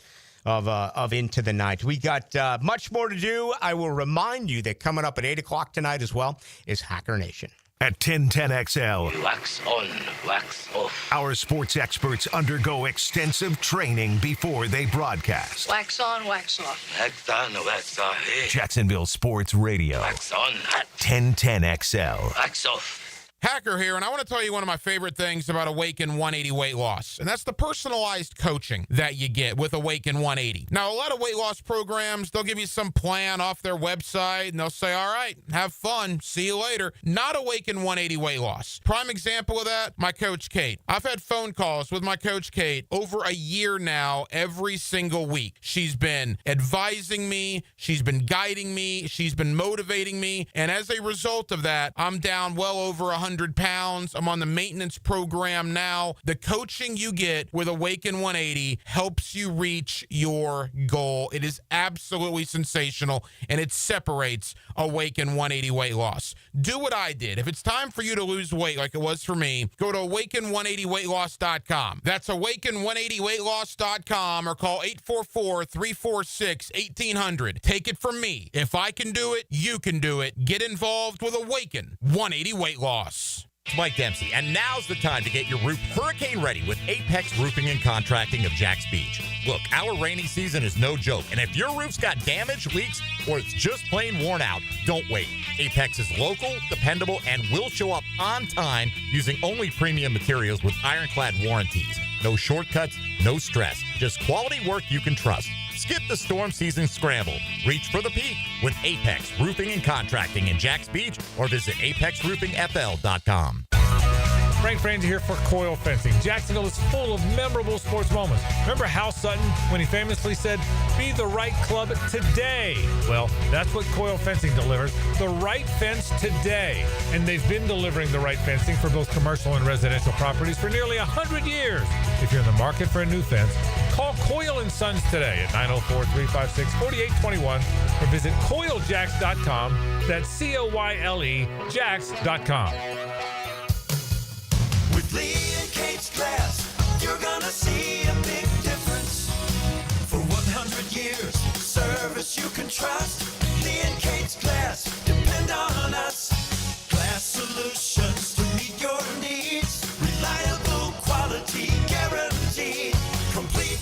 of Into the Night. We got much more to do. I will remind you that coming up at 8 o'clock tonight as well is Hacker Nation. At 1010XL, wax on, wax off. Our sports experts undergo extensive training before they broadcast. Wax on, wax off. Wax on, wax off. Hey. Jacksonville Sports Radio. Wax on. 1010XL. Wax off. Hacker here, and I want to tell you one of my favorite things about Awaken 180 Weight Loss, and that's the personalized coaching that you get with Awaken 180. Now, a lot of weight loss programs, they'll give you some plan off their website, and they'll say, all right, have fun, see you later. Not Awaken 180 Weight Loss. Prime example of that, my Coach Kate. I've had phone calls with my Coach Kate over a year now, every single week. She's been advising me, she's been guiding me, she's been motivating me, and as a result of that, I'm down well over 100 pounds. I'm on the maintenance program now. The coaching you get with Awaken 180 helps you reach your goal. It is absolutely sensational, and it separates Awaken 180 Weight Loss. Do what I did. If it's time for you to lose weight like it was for me, go to awaken180weightloss.com. That's awaken180weightloss.com or call 844-346-1800. Take it from me. If I can do it, you can do it. Get involved with Awaken 180 Weight Loss. Mike Dempsey, and now's the time to get your roof hurricane ready with Apex Roofing and Contracting of Jacks Beach. Look, our rainy season is no joke, and if your roof's got damage, leaks, or it's just plain worn out, don't wait. Apex is local, dependable, and will show up on time using only premium materials with ironclad warranties. No shortcuts, no stress, just quality work you can trust. Skip the storm season scramble. Reach for the peak with Apex Roofing and Contracting in Jacks Beach or visit apexroofingfl.com. Frank Franzi here for Coil Fencing. Jacksonville is full of memorable sports moments. Remember Hal Sutton when he famously said, "Be the right club today"? Well, that's what Coil Fencing delivers. The right fence today. And they've been delivering the right fencing for both commercial and residential properties for nearly 100 years. If you're in the market for a new fence, call Coil & Sons today at 904-356-4821 or visit coiljacks.com. That's COYLE Jacks.com. With Lee and Kate's Glass, you're gonna see a big difference. For 100 years, service you can trust. Lee and Kate's Glass, depend on us. Glass solutions to meet your needs. Reliable quality guaranteed. Complete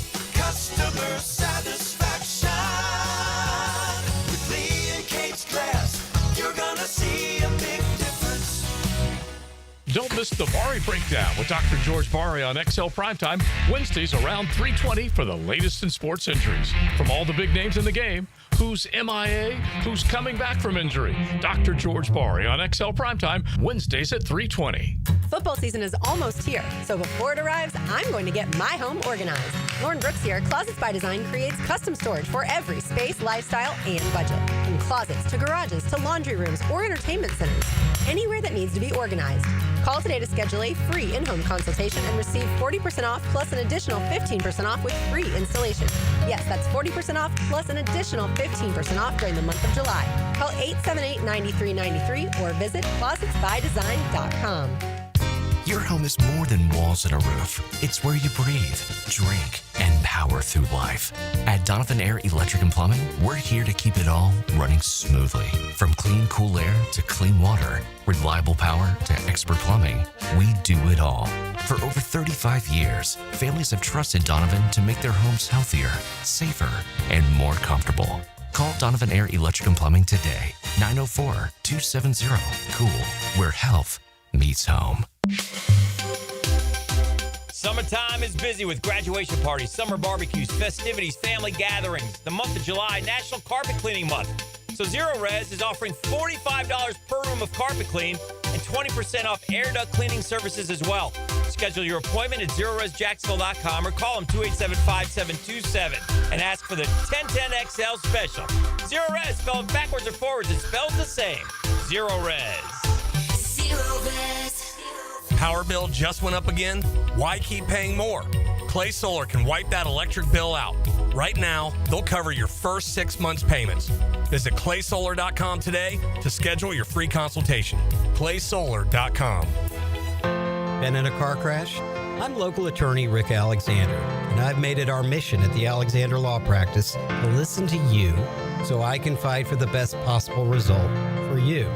The Bari Breakdown with Dr. George Bari on XL Primetime, Wednesdays around 3:20 for the latest in sports injuries. From all the big names in the game, who's MIA, who's coming back from injury. Dr. George Bari on XL Primetime, Wednesdays at 3:20. Football season is almost here, so before it arrives, I'm going to get my home organized. Lauren Brooks here. Closets by Design creates custom storage for every space, lifestyle, and budget. From closets to garages to laundry rooms or entertainment centers, anywhere that needs to be organized. Call today to schedule a free in-home consultation and receive 40% off plus an additional 15% off with free installation. Yes, that's 40% off plus an additional 15% off during the month of July. Call 878-9393 or visit closetsbydesign.com. Your home is more than walls and a roof. It's where you breathe, drink, and power through life. At Donovan Air Electric and Plumbing, we're here to keep it all running smoothly. From clean, cool air to clean water, reliable power to expert plumbing, we do it all. For over 35 years, families have trusted Donovan to make their homes healthier, safer, and more comfortable. Call Donovan Air Electric and Plumbing today, 904-270-COOL, where health meets home. Summertime is busy with graduation parties, summer barbecues, festivities, family gatherings. The month of July, National Carpet Cleaning Month. So Zero Res is offering $45 per room of carpet clean and 20% off air duct cleaning services as well. Schedule your appointment at ZeroResJacksonville.com or call them 287-5727 and ask for the 1010XL special. Zero Res, spelled backwards or forwards, it spells the same. Zero Res. Zero Res. Power bill just went up again? Why keep paying more? Clay Solar can wipe that electric bill out. Right now, they'll cover your first 6 months' payments. Visit claysolar.com today to schedule your free consultation. claysolar.com. Been in a car crash? I'm local attorney Rick Alexander, and I've made it our mission at the Alexander Law Practice to listen to you so I can fight for the best possible result for you.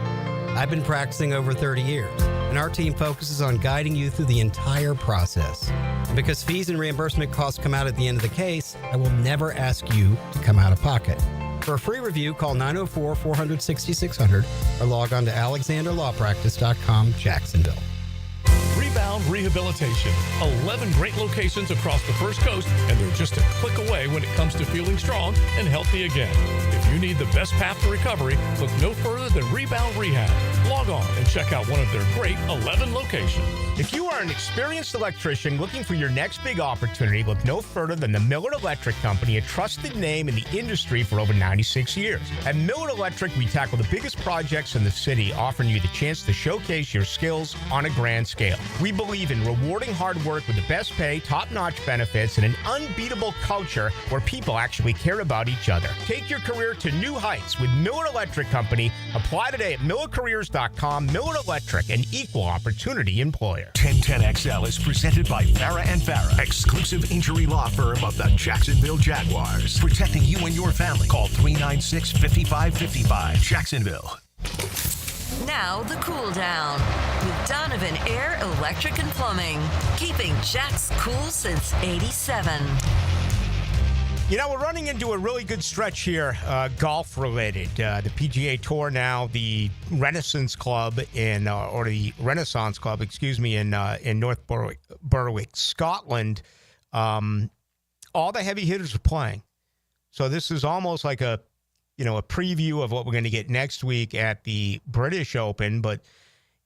I've been practicing over 30 years, and our team focuses on guiding you through the entire process. And because fees and reimbursement costs come out at the end of the case, I will never ask you to come out of pocket. For a free review, call 904-400-6600 or log on to alexanderlawpractice.com, Jacksonville. Rebound Rehabilitation. 11 great locations across the First Coast, and they're just a click away when it comes to feeling strong and healthy again. If you need the best path to recovery, look no further than Rebound Rehab. Log on and check out one of their great 11 locations. If you are an experienced electrician looking for your next big opportunity, look no further than the Miller Electric Company, a trusted name in the industry for over 96 years. At Miller Electric, we tackle the biggest projects in the city, offering you the chance to showcase your skills on a grand scale. We believe in rewarding hard work with the best pay, top-notch benefits, and an unbeatable culture where people actually care about each other. Take your career to new heights with Miller Electric Company. Apply today at millercareers.com. Miller Electric, an equal opportunity employer. 1010XL is presented by Farah & Farah, exclusive injury law firm of the Jacksonville Jaguars. Protecting you and your family. Call 396-5555. Jacksonville. Now the cool down with Donovan Air Electric and Plumbing, keeping Jack's cool since '87. You know, we're running into a really good stretch here, golf-related. The PGA Tour now, the Renaissance Club in North Berwick, Scotland. All the heavy hitters are playing, so this is almost like a preview of what we're going to get next week at the British Open. But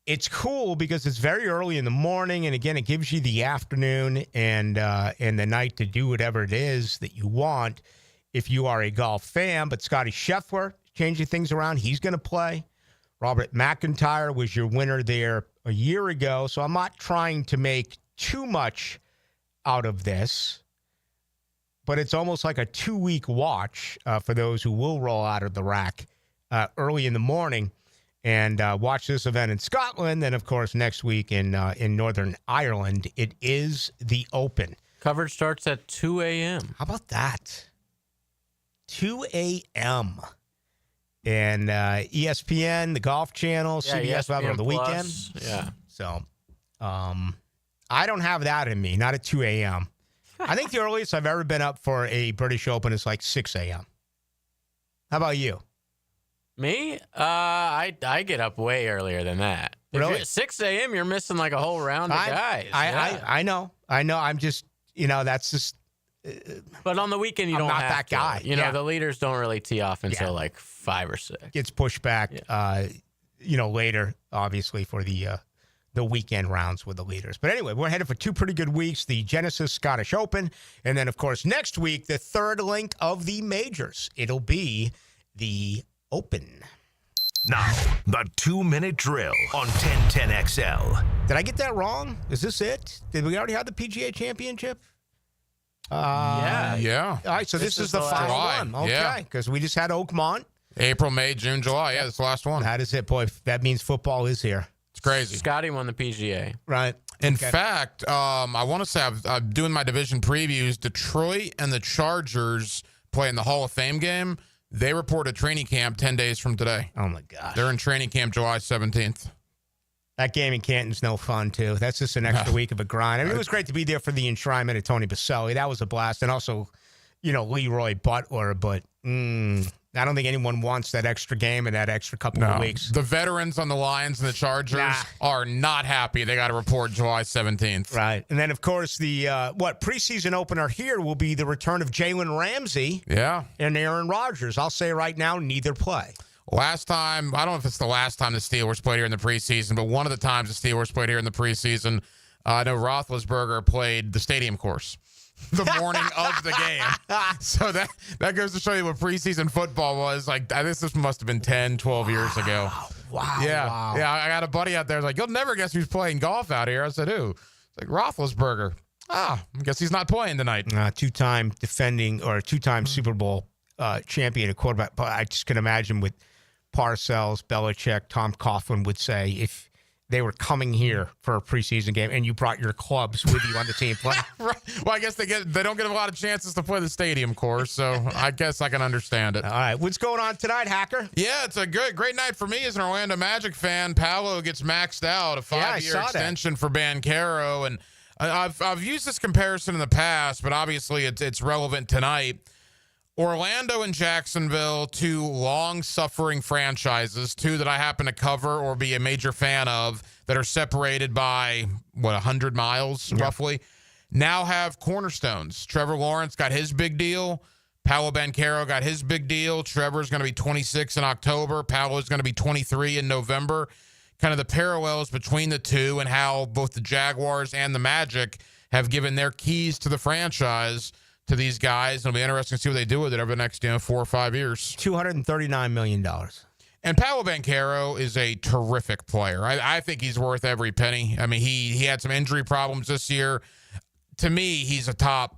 it's cool because it's very early in the morning, and again, it gives you the afternoon and the night to do whatever it is that you want if you are a golf fan. But Scotty Scheffler changing things around. He's going to play. Robert McIntyre was your winner there a year ago, so I'm not trying to make too much out of this, but it's almost like a 2-week watch for those who will roll out of the rack early in the morning and watch this event in Scotland. Then, of course, next week in Northern Ireland, it is the Open. Coverage starts at 2 a.m. How about that? 2 a.m. And ESPN, the Golf Channel, CBS will have it on the weekend. Yeah. So I don't have that in me, not at 2 a.m. I think the earliest I've ever been up for a British Open is like 6 a.m. How about you? Me? I get up way earlier than that. Really? If you're 6 a.m., you're missing like a whole round of guys. I know. I'm just, that's just. But on the weekend, you I'm don't not have that to. guy. You know, the leaders don't really tee off until like 5 or 6. Gets pushed back, later, obviously, for the weekend rounds with the leaders. But anyway, we're headed for 2 pretty good weeks, the Genesis Scottish Open. And then, of course, next week, the third link of the majors. It'll be the Open. Now, the 2-minute drill on 1010XL. Did I get that wrong? Is this it? Did we already have the PGA Championship? Yeah. All right, so this is the final one. Okay, because we just had Oakmont. April, May, June, July. Yeah, that's the last one. That is it, boy. That means football is here. It's crazy. Scotty won the PGA. Right. In fact, I want to say I'm doing my division previews. Detroit and the Chargers play in the Hall of Fame game. They report a training camp 10 days from today. Oh, my gosh. They're in training camp July 17th. That game in Canton's no fun, too. That's just an extra week of a grind. I mean, it was great to be there for the enshrinement of Tony Baselli. That was a blast. And also, Leroy Butler. But I don't think anyone wants that extra game and that extra couple of weeks. The veterans on the Lions and the Chargers are not happy. They got to report July 17th. Right. And then, of course, the preseason opener here will be the return of Jalen Ramsey and Aaron Rodgers. I'll say right now, neither play. Last time, I don't know if it's the last time the Steelers played here in the preseason, but one of the times the Steelers played here in the preseason, I know Roethlisberger played the stadium course the morning of the game. So that goes to show you what preseason football was. Like, this must have been 10, 12 years ago. Wow. Yeah. Yeah, I got a buddy out there like, you'll never guess who's playing golf out here. I said, who? It's like Roethlisberger. I guess he's not playing tonight. Two-time defending or two-time Super Bowl champion at quarterback. But I just can imagine with Parcells, Belichick, Tom Coughlin would say if they were coming here for a preseason game and you brought your clubs with you on the team. Right. Well, I guess they don't get a lot of chances to play the stadium course, so I guess I can understand it. All right. What's going on tonight, Hacker? Yeah, it's a great night for me as an Orlando Magic fan. Paolo gets maxed out, a 5-year extension for Banchero, and I've used this comparison in the past, but obviously it's relevant tonight. Orlando and Jacksonville, 2 long-suffering franchises, 2 that I happen to cover or be a major fan of, that are separated by, 100 miles, roughly, now have cornerstones. Trevor Lawrence got his big deal. Paolo Banchero got his big deal. Trevor's going to be 26 in October. Paolo's going to be 23 in November. Kind of the parallels between the two and how both the Jaguars and the Magic have given their keys to the franchise to these guys. It'll be interesting to see what they do with it over the next 4 or 5 years. $239 million. And Paolo Banchero is a terrific player. I think he's worth every penny. I mean, he had some injury problems this year. To me, he's a top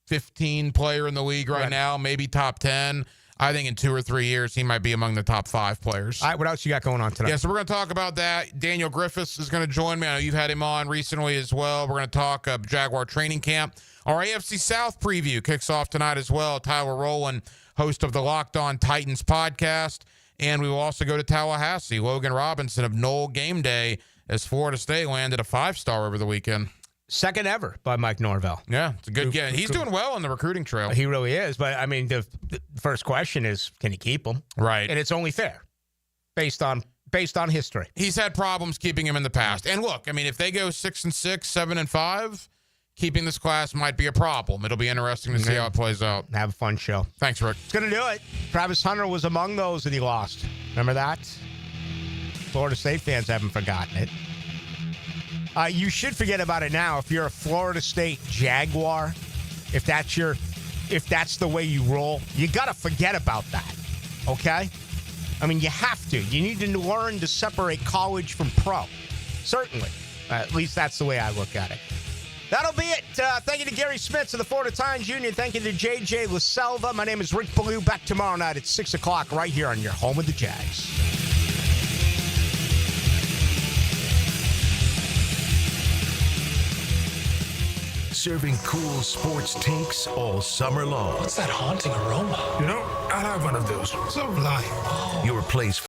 15 player in the league right now, maybe top 10. I think in 2 or 3 years, he might be among the top 5 players. All right, what else you got going on tonight? Yeah, so we're going to talk about that. Daniel Griffiths is going to join me. I know you've had him on recently as well. We're going to talk Jaguar training camp. Our AFC South preview kicks off tonight as well. Tyler Rowland, host of the Locked On Titans podcast. And we will also go to Tallahassee. Logan Robinson of Knoll Game Day as Florida State landed a 5-star over the weekend. Second ever by Mike Norvell. Yeah, it's a good get. He's doing well on the recruiting trail. He really is. But, I mean, the first question is, can he keep him? Right. And it's only fair based on history. He's had problems keeping him in the past. And look, I mean, if they go 6-6, 7-5, keeping this class might be a problem. It'll be interesting to see how it plays out. Have a fun show. Thanks, Rick. It's going to do it. Travis Hunter was among those that he lost. Remember that? Florida State fans haven't forgotten it. You should forget about it now if you're a Florida State Jaguar. If that's the way you roll, you got to forget about that. Okay? I mean, you have to. You need to learn to separate college from pro. Certainly. At least that's the way I look at it. That'll be it. Thank you to Gary Smits of the Florida Times Union. Thank you to J.J. LaSelva. My name is Rick Ballou. Back tomorrow night at 6 o'clock right here on your home of the Jags. Serving cool sports takes all summer long. What's that haunting aroma? I'll have one of those. So light. Your place